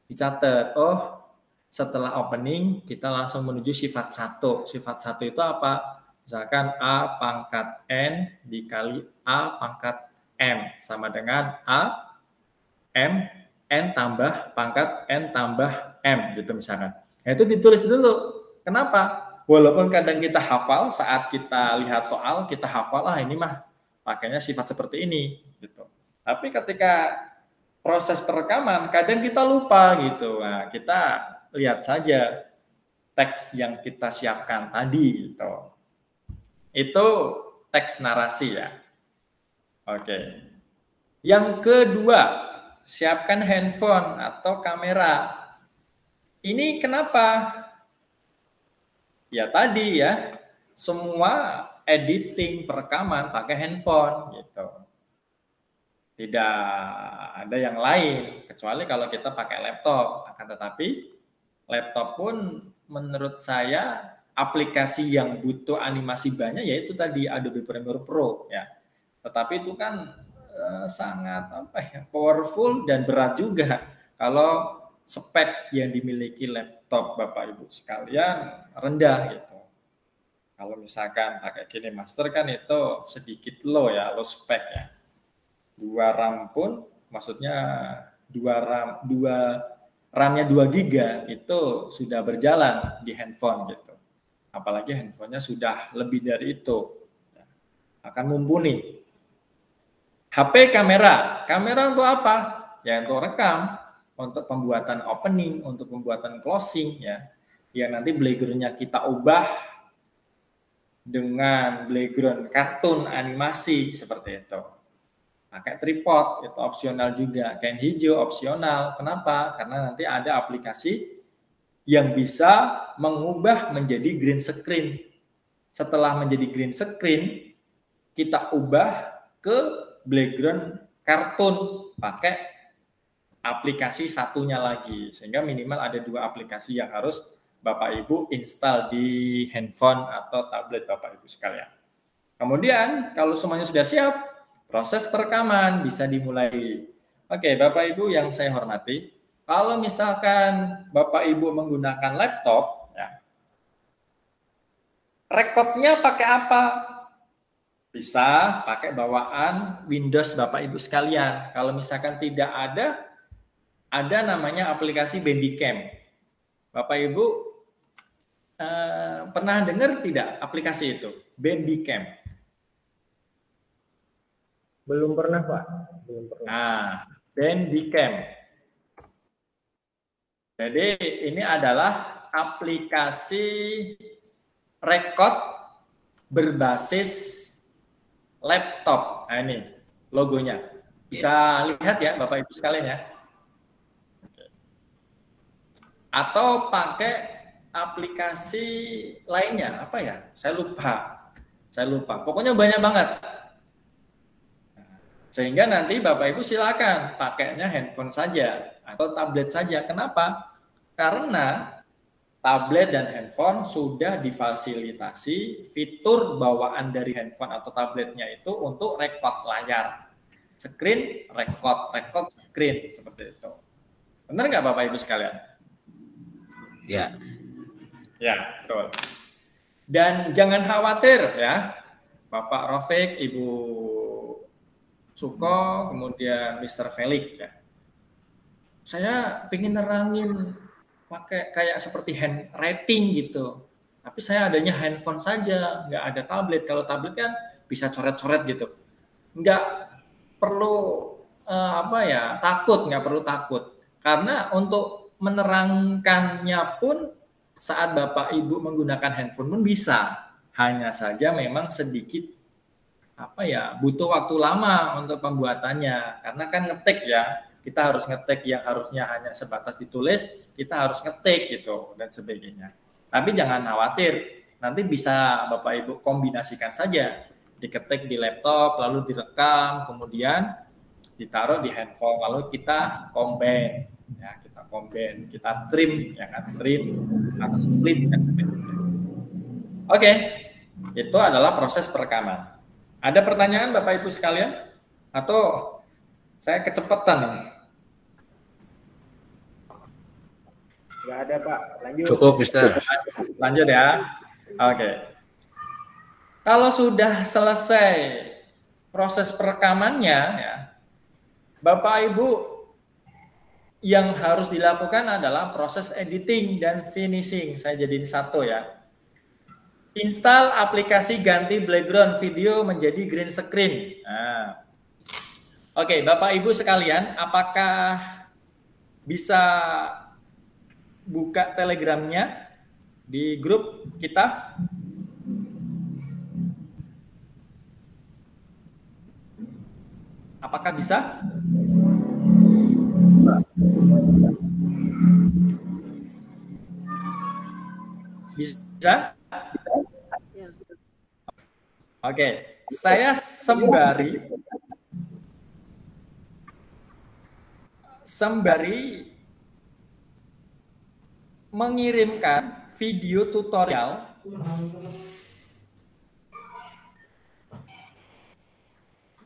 Dicatat. Oh, setelah opening kita langsung menuju sifat 1. Sifat 1 itu apa? Misalkan A pangkat N dikali A pangkat M sama dengan A M N tambah pangkat N tambah M gitu misalkan. Nah, itu ditulis dulu. Kenapa? Walaupun kadang kita hafal, saat kita lihat soal, kita hafal, ini mah pakainya sifat seperti ini, gitu. Tapi ketika proses perekaman, kadang kita lupa, gitu. Nah, kita lihat saja teks yang kita siapkan tadi, gitu. Itu teks narasi ya. Oke. Yang kedua, siapkan handphone atau kamera. Ini kenapa? Ya tadi ya, semua editing perekaman pakai handphone gitu. Tidak ada yang lain kecuali kalau kita pakai laptop. Akan tetapi laptop pun menurut saya aplikasi yang butuh animasi banyak yaitu tadi Adobe Premiere Pro ya. Tetapi itu kan sangat powerful dan berat juga kalau spek yang dimiliki laptop Bapak Ibu sekalian rendah gitu. Kalau misalkan pakai KineMaster kan itu sedikit low ya, low spek ya. 2 RAM pun maksudnya 2 RAM-nya 2 GB itu sudah berjalan di handphone gitu. Apalagi handphonenya sudah lebih dari itu. Akan mumpuni. HP kamera. Kamera untuk apa? Ya untuk rekam, untuk pembuatan opening, untuk pembuatan closing ya. Ya nanti background-nya kita ubah dengan background kartun animasi seperti itu. Pakai tripod itu opsional juga, kain hijau opsional. Kenapa? Karena nanti ada aplikasi yang bisa mengubah menjadi green screen. Setelah menjadi green screen, kita ubah ke background kartun pakai aplikasi satunya lagi. Sehingga minimal ada 2 aplikasi yang harus Bapak Ibu install di handphone atau tablet Bapak Ibu sekalian. Kemudian kalau semuanya sudah siap, proses perekaman bisa dimulai. Oke, Bapak Ibu yang saya hormati, kalau misalkan Bapak Ibu menggunakan laptop, ya, rekodnya pakai apa? Bisa pakai bawaan Windows Bapak Ibu sekalian. Kalau misalkan tidak ada namanya aplikasi Bandicam. Bapak Ibu pernah dengar tidak aplikasi itu? Bandicam. Belum pernah, Pak. Belum pernah. Nah, Bandicam. Jadi ini adalah aplikasi rekod berbasis laptop. Nah ini logonya. Bisa lihat ya Bapak Ibu sekalian ya. Atau pakai aplikasi lainnya apa ya? Saya lupa. Pokoknya banyak banget. Sehingga nanti Bapak Ibu silakan pakainya handphone saja atau tablet saja. Kenapa? Karena tablet dan handphone sudah difasilitasi fitur bawaan dari handphone atau tabletnya itu untuk record layar. Screen, record screen seperti itu. Benar nggak Bapak Ibu sekalian? Ya. Ya, betul. Dan jangan khawatir ya, Bapak Rafiq, Ibu Suko, kemudian Mr. Felix ya. Saya pengen nerangin pakai kayak seperti handwriting gitu. Tapi saya adanya handphone saja, nggak ada tablet. Kalau tablet kan bisa coret-coret gitu. Nggak perlu nggak perlu takut. Karena untuk menerangkannya pun saat Bapak Ibu menggunakan handphone pun bisa. Hanya saja memang sedikit butuh waktu lama untuk pembuatannya karena kan ngetik ya, kita harus ngetik yang harusnya hanya sebatas ditulis, kita harus ngetik gitu dan sebagainya. Tapi jangan khawatir, nanti bisa Bapak Ibu kombinasikan saja, diketik di laptop lalu direkam, kemudian ditaruh di handphone lalu kita combine ya, kita trim ya kan, trim atau split ya, Oke, itu adalah proses perekaman. Ada pertanyaan Bapak Ibu sekalian? Atau saya kecepatan? Nggak ada, Pak. Lanjut. Cukup, Mister. Lanjut ya. Oke. Kalau sudah selesai proses perekamannya, ya, Bapak Ibu yang harus dilakukan adalah proses editing dan finishing. Saya jadiin satu ya. Install aplikasi ganti background video menjadi green screen. Nah. Oke, Bapak Ibu sekalian, apakah bisa buka Telegramnya di grup kita? Apakah bisa? Bisa? Oke, saya sembari sembari mengirimkan video tutorial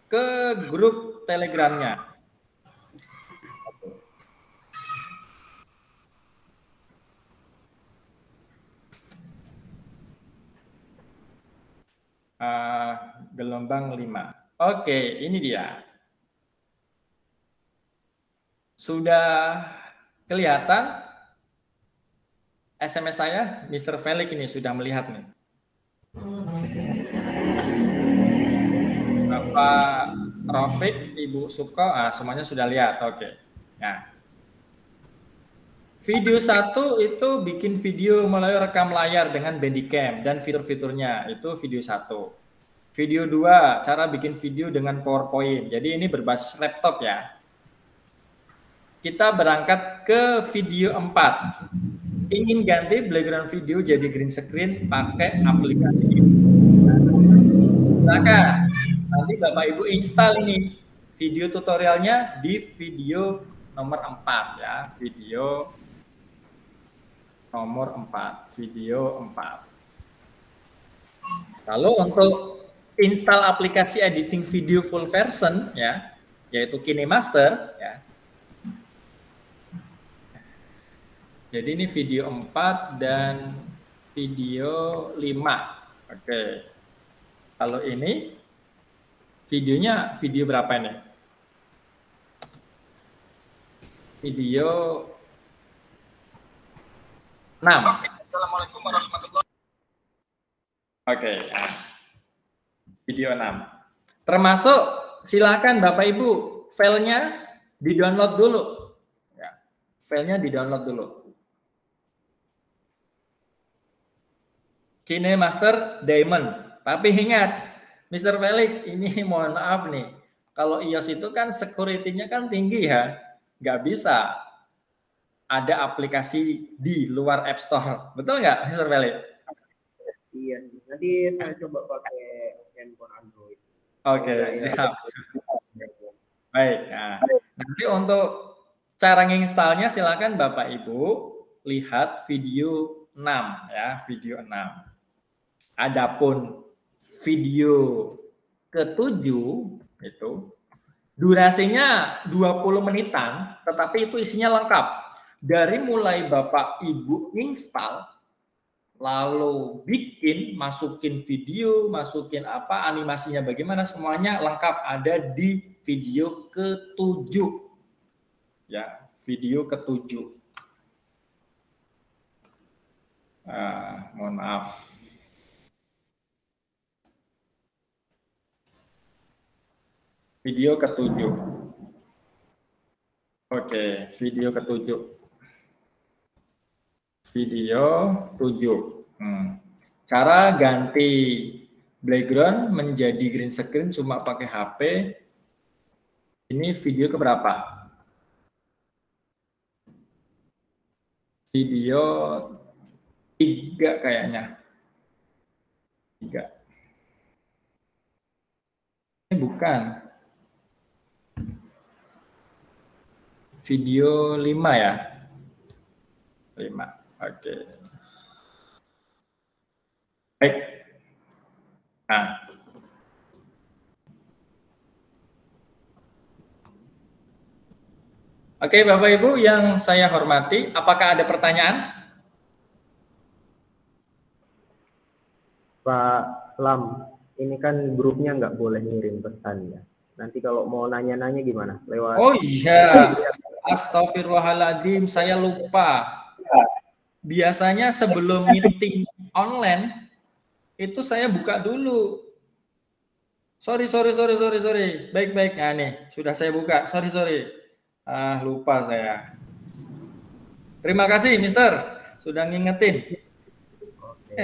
ke grup Telegramnya. Gelombang 5. Oke, ini dia. Sudah kelihatan SMS saya, Mr. Felix ini sudah melihat nih. Bapak Rafiq, Ibu Suko, semuanya sudah lihat. Oke. Nah, video 1 itu bikin video melalui rekam layar dengan Bandicam dan fitur-fiturnya, itu video 1. Video 2, cara bikin video dengan PowerPoint. Jadi ini berbasis laptop ya. Kita berangkat ke video 4. Ingin ganti background video jadi green screen pakai aplikasi ini. Silakan. Nanti Bapak Ibu install ini video tutorialnya di video nomor 4 ya. Video nomor 4, video 4. Lalu untuk install aplikasi editing video full version ya, yaitu KineMaster ya. Jadi ini video 4 dan video 5. Oke. Kalau ini videonya video berapa ini? Video 6. Assalamualaikum warahmatullahi wabarakatuh. Oke, video 6. Termasuk silakan Bapak Ibu filenya di-download dulu. Ya, filenya di-download dulu. KineMaster Diamond. Tapi ingat, Mr. Felix, ini mohon maaf nih. Kalau iOS itu kan security-nya kan tinggi ya. Nggak bisa ada aplikasi di luar App Store. Betul nggak, Mr. Felix? Iya, nanti saya coba pakai handphone Android. Oke, siap. Baik, nah, nanti untuk cara nginstalnya silakan Bapak Ibu lihat video 6 ya, video 6. Adapun video ke-7 itu durasinya 20 menitan, tetapi itu isinya lengkap. Dari mulai Bapak Ibu install, lalu bikin, masukin video, masukin apa, animasinya bagaimana, semuanya lengkap ada di video ke-7. Ya, video ke-7. Mohon maaf. Video ke-7. Oke, video ke-7. Video 7. Cara ganti background menjadi green screen cuma pakai HP. Ini video keberapa? Video 3 kayaknya. 3. Ini bukan. Video 5 ya. 5. Oke. Baik. Nah. Oke, Bapak Ibu yang saya hormati, apakah ada pertanyaan? Pak Lam, ini kan grupnya nggak boleh ngirim pesan ya. Nanti kalau mau nanya-nanya gimana? Lewat. Oh iya, astagfirullahaladzim, saya lupa. Biasanya sebelum meeting online, itu saya buka dulu. Sorry. Baik. Nah nih, sudah saya buka. Sorry. Lupa saya. Terima kasih, Mister. Sudah ngingetin. Oke.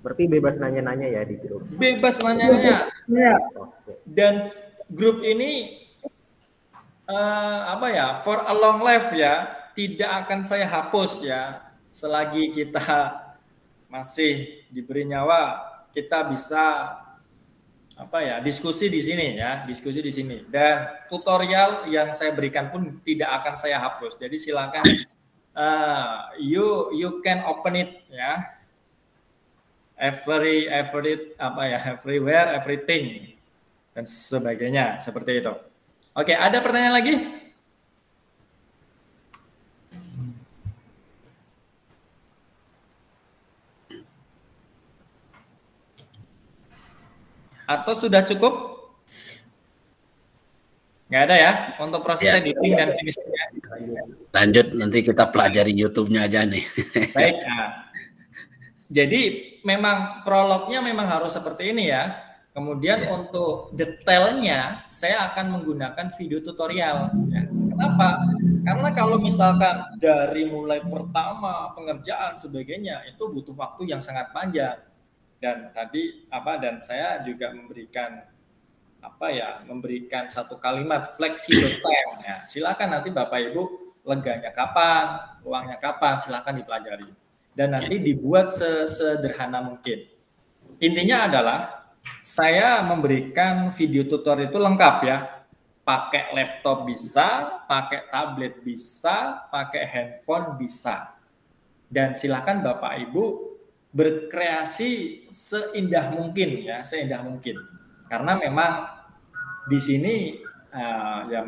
Berarti bebas nanya-nanya ya di grup? Bebas nanya-nanya. Dan grup ini for a long life ya, tidak akan saya hapus ya. Selagi kita masih diberi nyawa, kita bisa diskusi di sini ya, diskusi di sini. Dan tutorial yang saya berikan pun tidak akan saya hapus. Jadi silakan you can open it ya. Everywhere, everything dan sebagainya seperti itu. Oke, ada pertanyaan lagi? Atau sudah cukup? Nggak ada ya untuk proses editing dan finishingnya. Lanjut, nanti kita pelajari YouTube-nya aja nih. Baik. Jadi memang prolognya memang harus seperti ini ya. Kemudian untuk detailnya saya akan menggunakan video tutorial. Ya. Kenapa? Karena kalau misalkan dari mulai pertama pengerjaan sebagainya itu butuh waktu yang sangat panjang. Dan tadi dan saya juga memberikan memberikan satu kalimat flexible time. Ya, silakan nanti Bapak Ibu leganya kapan, uangnya kapan, silakan dipelajari. Dan nanti dibuat sesederhana mungkin. Intinya adalah saya memberikan video tutorial itu lengkap ya. Pakai laptop bisa, pakai tablet bisa, pakai handphone bisa. Dan silakan Bapak Ibu berkreasi seindah mungkin ya, seindah mungkin. Karena memang di sini ya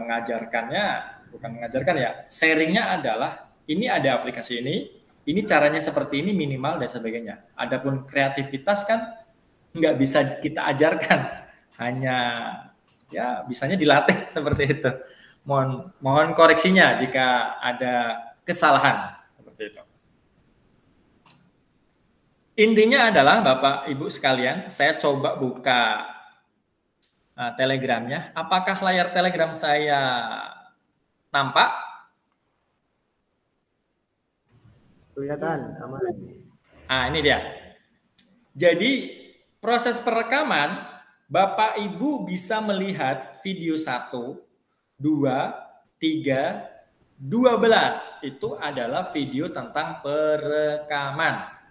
bukan mengajarkan ya, sharingnya adalah ini ada aplikasi ini caranya seperti ini minimal dan sebagainya. Adapun kreativitas kan nggak bisa kita ajarkan, hanya ya bisanya dilatih seperti itu. Mohon koreksinya jika ada kesalahan seperti itu. Intinya adalah Bapak Ibu sekalian, saya coba buka Telegramnya. Apakah layar Telegram saya nampak? Kelihatan, aman. Ini dia. Jadi proses perekaman, Bapak Ibu bisa melihat video 1, 2, 3, 12. Itu adalah video tentang perekaman.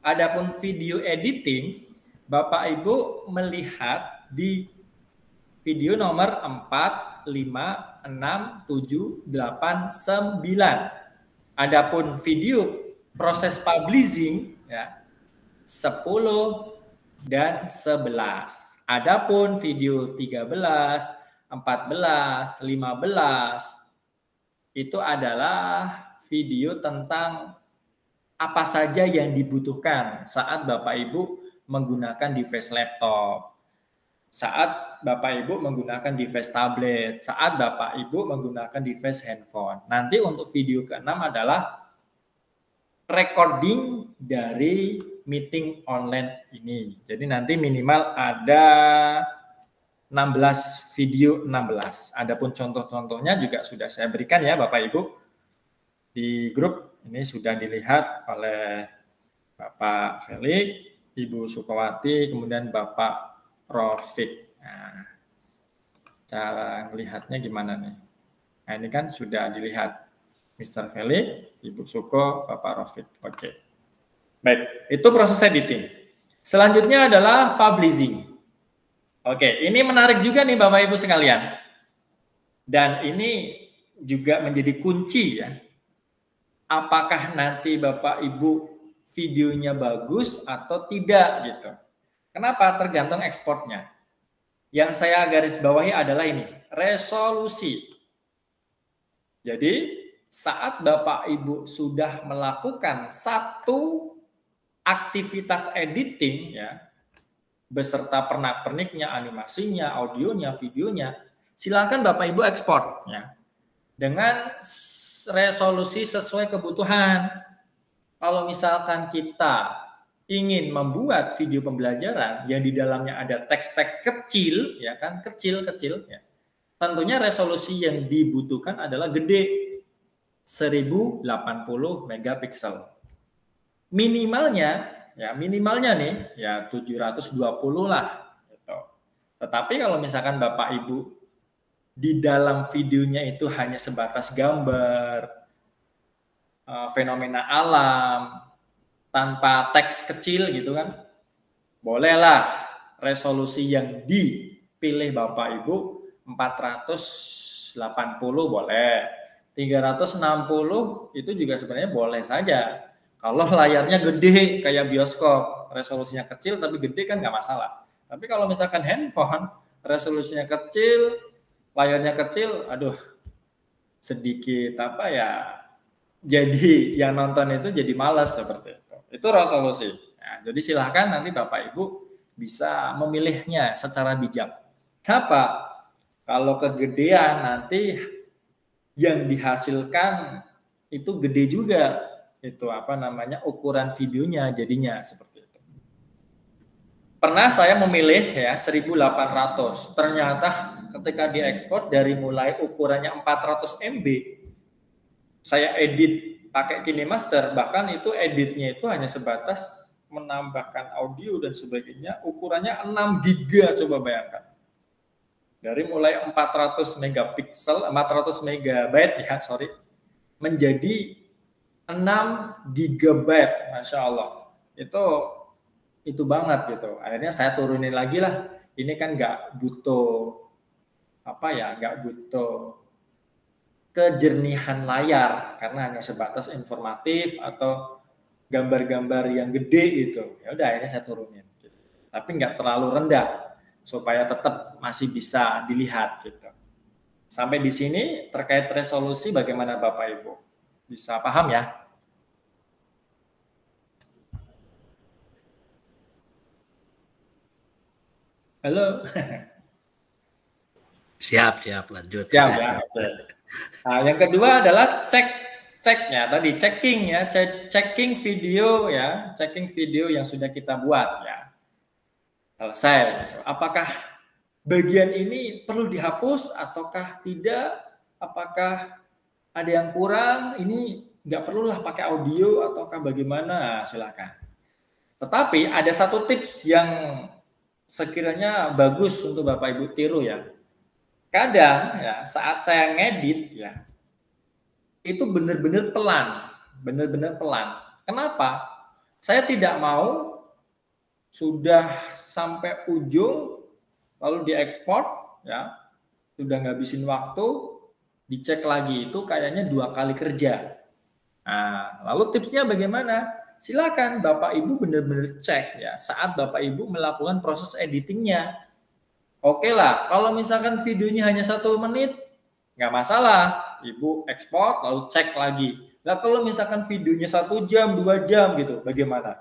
Adapun video editing, Bapak Ibu melihat di video nomor 4, 5, 6, 7, 8, 9. Adapun video proses publishing ya 10 dan 11. Adapun video 13, 14, 15 itu adalah video tentang apa saja yang dibutuhkan saat Bapak Ibu menggunakan device laptop, saat Bapak Ibu menggunakan device tablet, saat Bapak Ibu menggunakan device handphone. Nanti untuk video ke-6 adalah recording dari meeting online ini. Jadi nanti minimal ada 16 video 16. Adapun contoh-contohnya juga sudah saya berikan ya Bapak Ibu di grup. Ini sudah dilihat oleh Bapak Felix, Ibu Sukawati, kemudian Bapak Rofik. Nah, cara melihatnya gimana nih? Nah, ini kan sudah dilihat Mr. Felix, Ibu Suko, Bapak Rofik. Oke. Baik, itu proses editing. Selanjutnya adalah publishing. Oke, ini menarik juga nih Bapak Ibu sekalian. Dan ini juga menjadi kunci ya. Apakah nanti Bapak Ibu videonya bagus atau tidak gitu. Kenapa? Tergantung ekspornya. Yang saya garis bawahi adalah ini, resolusi. Jadi saat Bapak Ibu sudah melakukan satu aktivitas editing ya, beserta pernak-perniknya, animasinya, audionya, videonya, silakan Bapak Ibu ekspor ya. Dengan resolusi sesuai kebutuhan. Kalau misalkan kita ingin membuat video pembelajaran yang di dalamnya ada teks-teks kecil, ya kan, kecil-kecil, ya, tentunya resolusi yang dibutuhkan adalah gede, 1080 megapiksel. Minimalnya nih, ya 720 lah. Gitu. Tetapi kalau misalkan Bapak Ibu di dalam videonya itu hanya sebatas gambar, fenomena alam, tanpa teks kecil gitu kan, bolehlah resolusi yang dipilih Bapak Ibu 480 boleh, 360 itu juga sebenarnya boleh saja. Kalau layarnya gede kayak bioskop, resolusinya kecil tapi gede kan nggak masalah. Tapi kalau misalkan handphone, resolusinya kecil, layarnya kecil, aduh sedikit apa ya, jadi yang nonton itu jadi malas seperti itu. Itu resolusi. Nah, jadi silahkan nanti Bapak Ibu bisa memilihnya secara bijak. Kenapa? Kalau kegedean nanti yang dihasilkan itu gede juga. Itu apa namanya, ukuran videonya jadinya seperti itu. Pernah saya memilih ya 1800. Ternyata ketika diekspor dari mulai ukurannya 400 MB, saya edit pakai KineMaster, bahkan itu editnya itu hanya sebatas menambahkan audio dan sebagainya, ukurannya 6 giga, coba bayangkan. Dari mulai 400 megapiksel, 400 megabyte ya, sorry, menjadi 6 gigabyte, Masya Allah. Itu banget gitu. Akhirnya saya turunin lagi lah. Ini kan nggak butuh apa ya, nggak butuh kejernihan layar karena hanya sebatas informatif atau gambar-gambar yang gede gitu. Ya udah, akhirnya saya turunin. Tapi nggak terlalu rendah supaya tetap masih bisa dilihat gitu. Sampai di sini terkait resolusi bagaimana Bapak Ibu? Bisa paham ya? Halo. Siap, lanjut. Siap ya. Nah, yang kedua adalah ceknya tadi, checking ya, checking video ya, checking video yang sudah kita buat ya. Selesai gitu. Apakah bagian ini perlu dihapus ataukah tidak? Apakah ada yang kurang? Ini nggak perlulah pakai audio ataukah bagaimana? Silakan. Tetapi ada satu tips yang sekiranya bagus untuk Bapak Ibu tiru ya. Kadang ya saat saya ngedit ya, itu benar-benar pelan. Kenapa? Saya tidak mau sudah sampai ujung lalu diekspor ya, sudah ngabisin waktu, dicek lagi, itu kayaknya 2 kali kerja. Nah, lalu tipsnya bagaimana? Silakan Bapak Ibu benar-benar cek ya saat Bapak Ibu melakukan proses editingnya. Oke lah, kalau misalkan videonya hanya 1 menit, nggak masalah, Ibu ekspor lalu cek lagi. Nah, kalau misalkan videonya 1 jam, 2 jam gitu, bagaimana?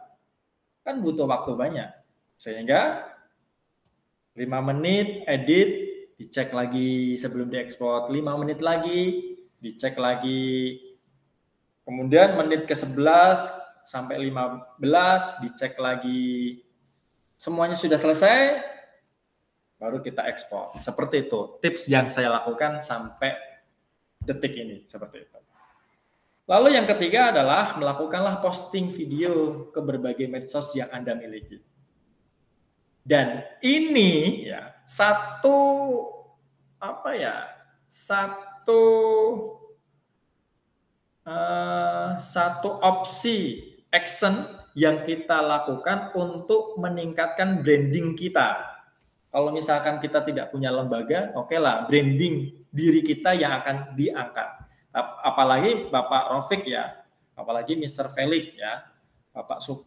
Kan butuh waktu banyak. Sehingga 5 menit edit, dicek lagi sebelum diekspor, 5 menit lagi, dicek lagi. Kemudian menit ke-11 sampai 15, dicek lagi. Semuanya sudah selesai, baru kita ekspor. Seperti itu tips yang saya lakukan sampai detik ini, seperti itu. Lalu yang ketiga adalah melakukanlah posting video ke berbagai medsos yang Anda miliki. Dan ini ya satu opsi action yang kita lakukan untuk meningkatkan branding kita. Kalau misalkan kita tidak punya lembaga, oke lah, branding diri kita yang akan diangkat. Apalagi Bapak Rofik ya, apalagi Mr. Felix ya,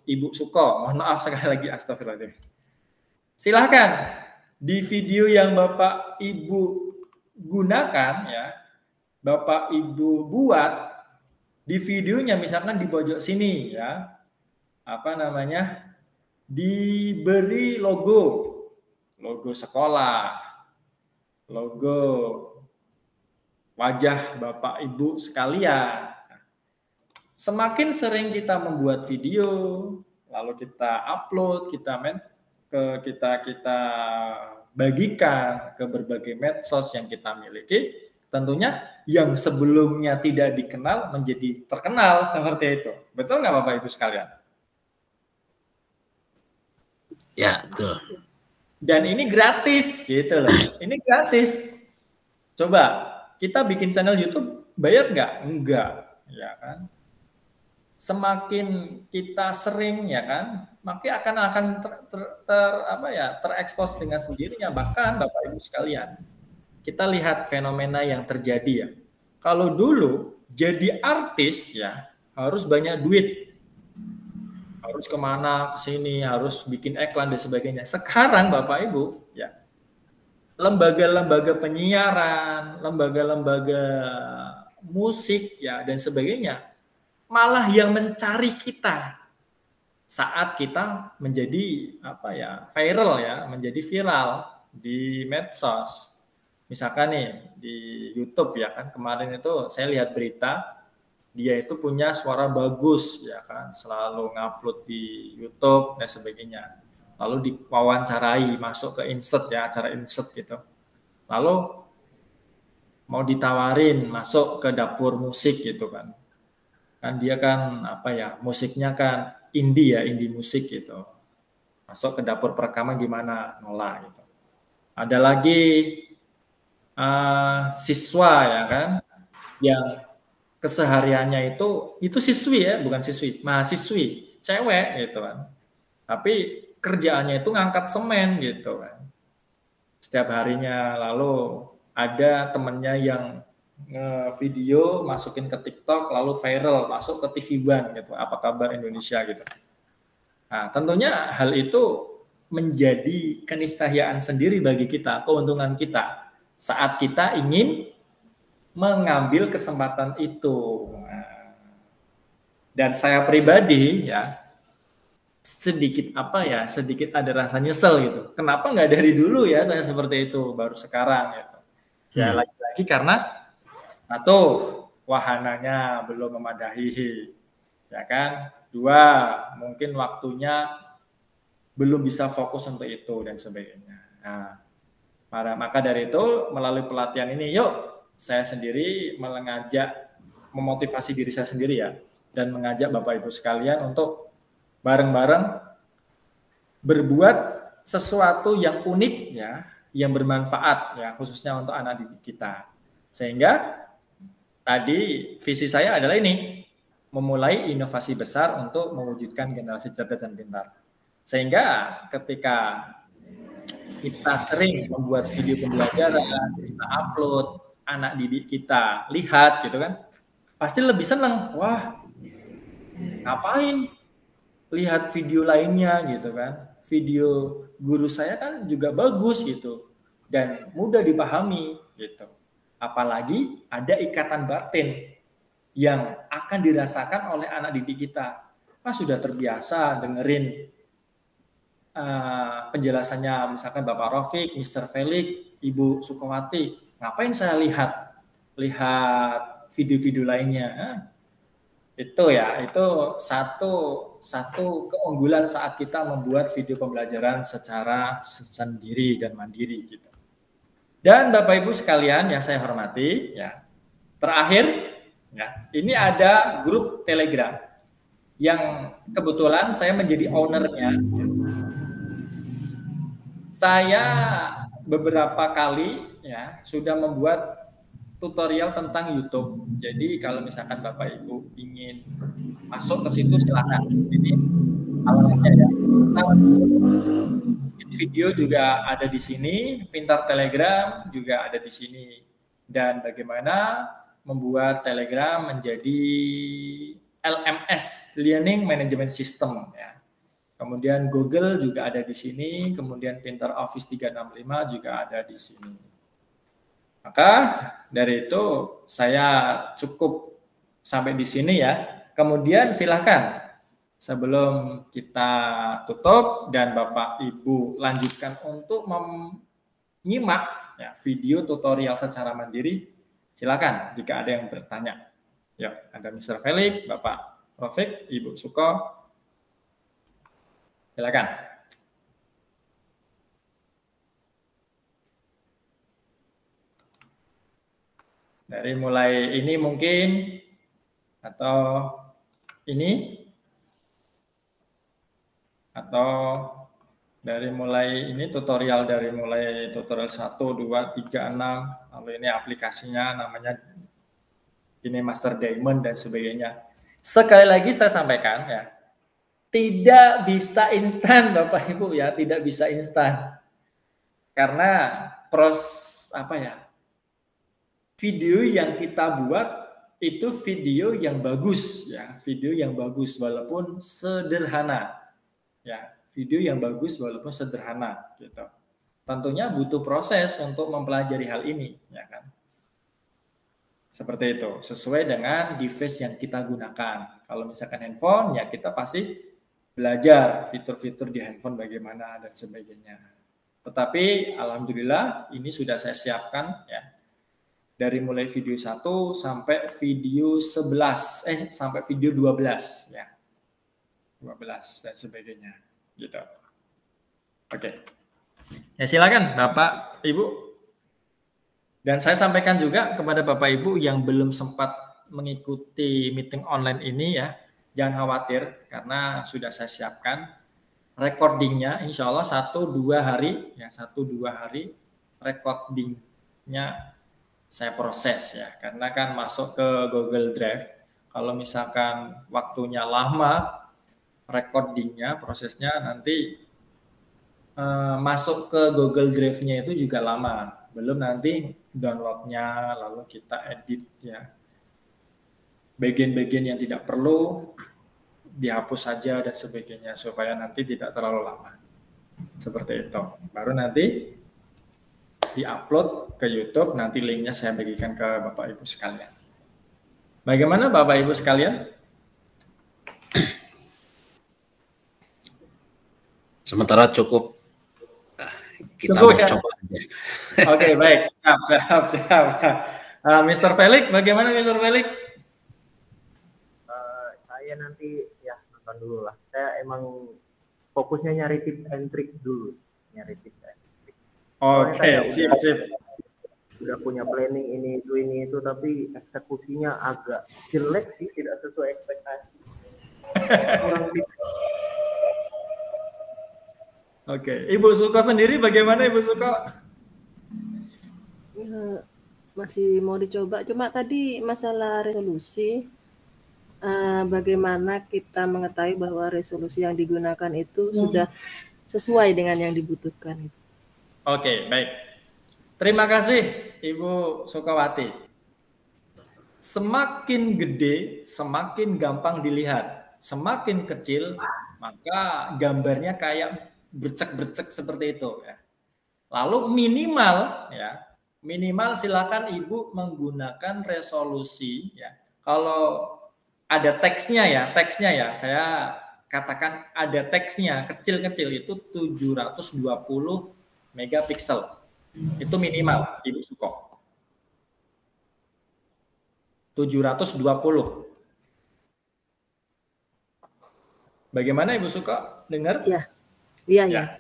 Ibu Suko, mohon maaf sekali lagi, astagfirullahaladzim. Silahkan di video yang Bapak Ibu gunakan ya, Bapak Ibu buat di videonya misalkan di pojok sini ya, diberi logo sekolah, logo wajah Bapak Ibu sekalian. Semakin sering kita membuat video, lalu kita upload, kita bagikan ke berbagai medsos yang kita miliki, tentunya yang sebelumnya tidak dikenal menjadi terkenal seperti itu. Betul nggak Bapak Ibu sekalian? Ya, betul. Dan ini gratis gitu loh. Ini gratis. Coba kita bikin channel YouTube bayar nggak? Enggak, ya kan? Semakin kita sering ya kan maka akan terekspos dengan sendirinya. Bahkan Bapak Ibu sekalian, kita lihat fenomena yang terjadi ya. Kalau dulu jadi artis ya harus banyak duit, harus kemana, ke sini, harus bikin iklan dan sebagainya. Sekarang Bapak Ibu ya, lembaga-lembaga penyiaran, lembaga-lembaga musik ya dan sebagainya malah yang mencari kita saat kita menjadi viral ya, menjadi viral di medsos. Misalkan nih di YouTube ya kan, kemarin itu saya lihat berita dia itu punya suara bagus ya kan, selalu ngupload di YouTube dan sebagainya. Lalu diwawancarai, masuk ke insert ya, acara insert gitu. Lalu mau ditawarin masuk ke dapur musik gitu kan. Kan dia kan musiknya kan indie ya, indie musik gitu. Masuk ke dapur perekaman gimana, nolak gitu. Ada lagi siswa ya kan, yang kesehariannya itu siswi ya, bukan siswi, mahasiswi, cewek gitu kan. Tapi kerjaannya itu ngangkat semen gitu kan. Setiap harinya, lalu ada temennya yang video masukin ke TikTok lalu viral masuk ke TV One gitu, apa kabar Indonesia gitu. Nah, tentunya hal itu menjadi keniscayaan sendiri bagi kita, keuntungan kita saat kita ingin mengambil kesempatan itu. Nah, dan saya pribadi ya sedikit ada rasa nyesel gitu. Kenapa nggak dari dulu ya saya seperti itu, baru sekarang gitu. Ya lagi-lagi karena wahananya belum memadai, ya kan. 2, mungkin waktunya belum bisa fokus untuk itu dan sebagainya. Nah, maka dari itu melalui pelatihan ini, yuk saya sendiri mengajak, memotivasi diri saya sendiri ya, dan mengajak Bapak Ibu sekalian untuk bareng-bareng berbuat sesuatu yang unik ya, yang bermanfaat ya, khususnya untuk anak didik kita. Sehingga tadi visi saya adalah ini, memulai inovasi besar untuk mewujudkan generasi cerdas dan pintar. Sehingga ketika kita sering membuat video pembelajaran, kita upload, anak didik kita lihat gitu kan, pasti lebih senang. Wah, ngapain lihat video lainnya gitu kan? Video guru saya kan juga bagus gitu dan mudah dipahami gitu. Apalagi ada ikatan batin yang akan dirasakan oleh anak didik kita. Sudah terbiasa dengerin penjelasannya misalkan Bapak Rafiq, Mr. Felix, Ibu Sukawati. Ngapain saya lihat video-video lainnya? Itu satu keunggulan saat kita membuat video pembelajaran secara sendiri dan mandiri gitu. Dan Bapak Ibu sekalian yang saya hormati ya, terakhir ya, ini ada grup Telegram yang kebetulan saya menjadi ownernya. Saya beberapa kali ya sudah membuat tutorial tentang YouTube. Jadi kalau misalkan Bapak Ibu ingin masuk ke situ silakan. Jadi alamatnya ya. Video juga ada di sini, Pintar Telegram juga ada di sini. Dan bagaimana membuat Telegram menjadi LMS, Learning Management System ya. Kemudian Google juga ada di sini, kemudian Pintar Office 365 juga ada di sini. Maka dari itu saya cukup sampai di sini ya. Kemudian silakan sebelum kita tutup dan Bapak Ibu lanjutkan untuk menyimak ya, video tutorial secara mandiri, silakan jika ada yang bertanya. Ya, ada Mr. Felix, Bapak Rafiq, Ibu Suko, silakan. Dari mulai ini mungkin atau ini. Atau dari mulai ini tutorial dari mulai tutorial 1, 2, 3, 6, lalu ini aplikasinya namanya ini Master Diamond dan sebagainya. Sekali lagi saya sampaikan ya, tidak bisa instan Bapak Ibu ya, tidak bisa instan. Karena video yang kita buat itu video yang bagus ya, video yang bagus walaupun sederhana. Ya, video yang bagus walaupun sederhana gitu. Tentunya butuh proses untuk mempelajari hal ini, ya kan? Seperti itu, sesuai dengan device yang kita gunakan. Kalau misalkan handphone, ya kita pasti belajar fitur-fitur di handphone bagaimana dan sebagainya. Tetapi alhamdulillah ini sudah saya siapkan ya. Dari mulai video 1 sampai video 11, sampai video 12 ya. 12 dan sebagainya gitu. Oke. Ya silakan Bapak Ibu. Dan saya sampaikan juga kepada Bapak Ibu yang belum sempat mengikuti meeting online ini ya, jangan khawatir karena sudah saya siapkan recordingnya, insya Allah 1-2 hari ya, 1-2 hari recordingnya saya proses ya, karena kan masuk ke Google Drive. Kalau misalkan waktunya lama recordingnya, prosesnya nanti masuk ke Google Drive-nya itu juga lama. Belum nanti downloadnya, lalu kita edit ya. Bagian-bagian yang tidak perlu dihapus saja dan sebagainya supaya nanti tidak terlalu lama. Seperti itu. Baru nanti di-upload ke YouTube, nanti linknya saya bagikan ke Bapak Ibu sekalian. Bagaimana Bapak Ibu sekalian? Sementara cukup. Kita cukup, mau ya? coba aja. Oke, baik. Siap. Mr. Felix, bagaimana Mr. Felix? Saya nanti ya nonton dulu lah. Saya emang fokusnya nyari tips and trick dulu. Oke, sip. Udah punya planning ini itu, tapi eksekusinya agak jelek sih, tidak sesuai ekspektasi. Kurang tips. Oke, Ibu Suko sendiri bagaimana Ibu Suko? Masih mau dicoba, cuma tadi masalah resolusi, bagaimana kita mengetahui bahwa resolusi yang digunakan itu sudah sesuai dengan yang dibutuhkan itu. Oke, baik. Terima kasih Ibu Sukawati. Semakin gede, semakin gampang dilihat. Semakin kecil, maka gambarnya kayak bercek-bercek seperti itu ya. Lalu minimal silakan Ibu menggunakan resolusi ya. Kalau ada teksnya ya, saya katakan ada teksnya kecil-kecil itu 720 megapiksel. Itu minimal Ibu Suko. 720. Bagaimana Ibu Suko? Dengar? Iya.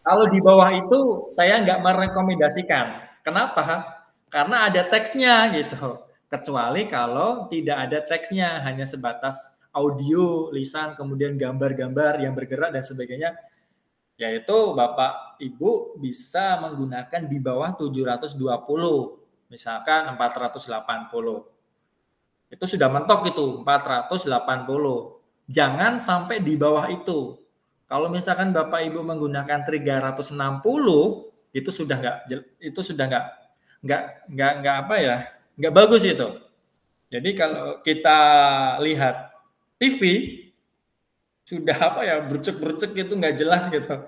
Kalau di bawah itu saya nggak merekomendasikan. Kenapa? Karena ada teksnya gitu. Kecuali kalau tidak ada teksnya, hanya sebatas audio, lisan, kemudian gambar-gambar yang bergerak dan sebagainya. Yaitu Bapak Ibu bisa menggunakan di bawah 720, misalkan 480. Itu sudah mentok itu 480. Jangan sampai di bawah itu. Kalau misalkan Bapak Ibu menggunakan 360 itu sudah nggak bagus itu. Jadi kalau kita lihat TV sudah bercek itu nggak jelas gitu.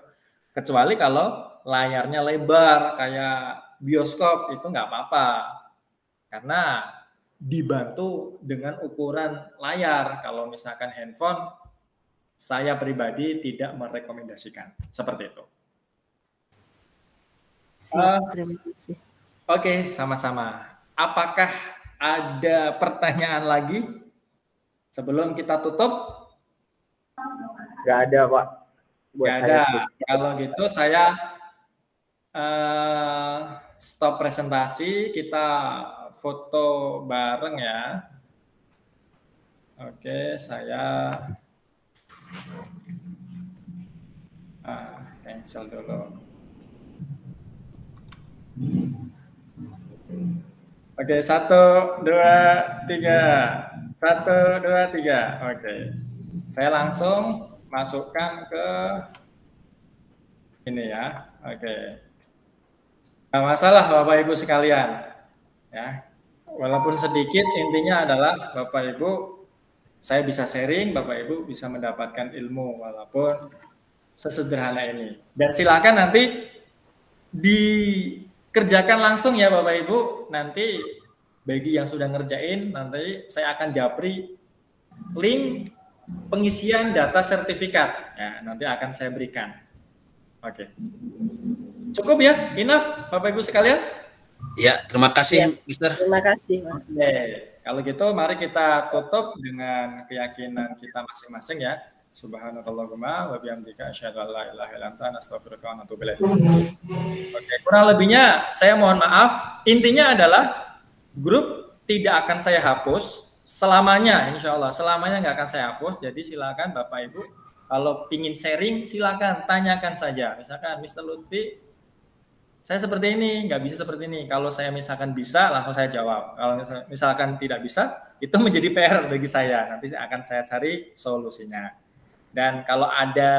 Kecuali kalau layarnya lebar kayak bioskop itu nggak apa-apa. Karena dibantu dengan ukuran layar. Kalau misalkan handphone, saya pribadi tidak merekomendasikan seperti itu. Terima kasih. Oke, sama-sama. Apakah ada pertanyaan lagi sebelum kita tutup? Nggak ada, Pak. Nggak ada. Kalau gitu saya stop presentasi, kita foto bareng ya. Oke, saya cancel dulu. Oke, 1, 2, 3. 1, 2, 3. Oke. Saya langsung masukkan ke ini ya. Oke. Nggak masalah Bapak Ibu sekalian. Ya. Walaupun sedikit, intinya adalah Bapak Ibu, saya bisa sharing, Bapak Ibu bisa mendapatkan ilmu walaupun sesederhana ini. Dan silakan nanti dikerjakan langsung ya Bapak Ibu. Nanti bagi yang sudah ngerjain, nanti saya akan japri link pengisian data sertifikat. Ya, nanti akan saya berikan. Oke. Cukup ya, enough Bapak Ibu sekalian? Ya, terima kasih, Mister. Terima kasih. Oke, kalau gitu mari kita tutup dengan keyakinan kita masing-masing ya. Subhanakallahumma wa bihamdika asyhadu an la ilaha illa anta astaghfiruka wa atubu ilaik. Oke, kurang lebihnya saya mohon maaf. Intinya adalah grup tidak akan saya hapus selamanya, insya Allah. Selamanya nggak akan saya hapus. Jadi silakan Bapak Ibu, kalau ingin sharing silakan tanyakan saja. Misalkan Mr. Lutfi, saya seperti ini, nggak bisa seperti ini. Kalau saya misalkan bisa, langsung saya jawab. Kalau misalkan tidak bisa, itu menjadi PR bagi saya. Nanti akan saya cari solusinya. Dan kalau ada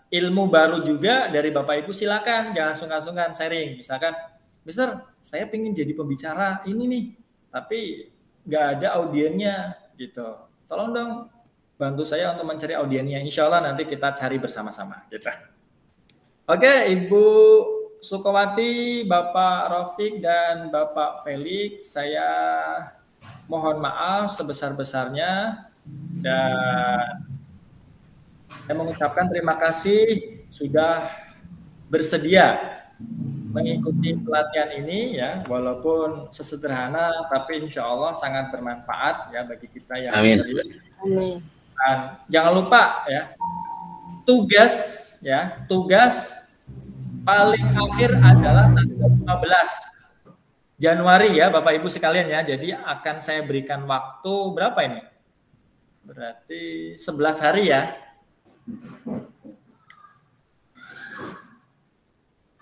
ilmu baru juga dari Bapak Ibu, silakan. Jangan sungkan-sungkan sharing. Misalkan, Mister, saya pengen jadi pembicara ini nih, tapi nggak ada audiennya gitu. Tolong dong bantu saya untuk mencari audiennya. Insya Allah nanti kita cari bersama-sama. Gitu. Oke, Ibu Sukawati, Bapak Rafiq, dan Bapak Felix, saya mohon maaf sebesar-besarnya dan saya mengucapkan terima kasih sudah bersedia mengikuti pelatihan ini ya, walaupun sesederhana tapi insya Allah sangat bermanfaat ya bagi kita yang serius. Dan jangan lupa ya, tugas paling akhir adalah tanggal 15 Januari ya Bapak Ibu sekalian ya. Jadi akan saya berikan waktu berapa ini? Berarti 11 hari ya.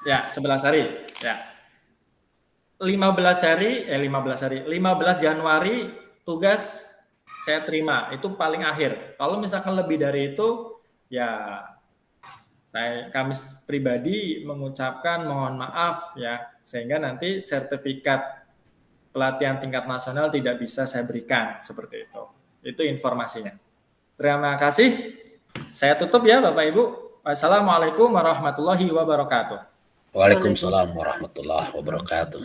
Ya, 11 hari. Ya. 15 Januari tugas saya terima. Itu paling akhir. Kalau misalkan lebih dari itu ya kami pribadi mengucapkan mohon maaf ya, sehingga nanti sertifikat pelatihan tingkat nasional tidak bisa saya berikan seperti itu. Itu informasinya. Terima kasih. Saya tutup ya Bapak Ibu. Wassalamualaikum warahmatullahi wabarakatuh. Waalaikumsalam warahmatullahi wabarakatuh.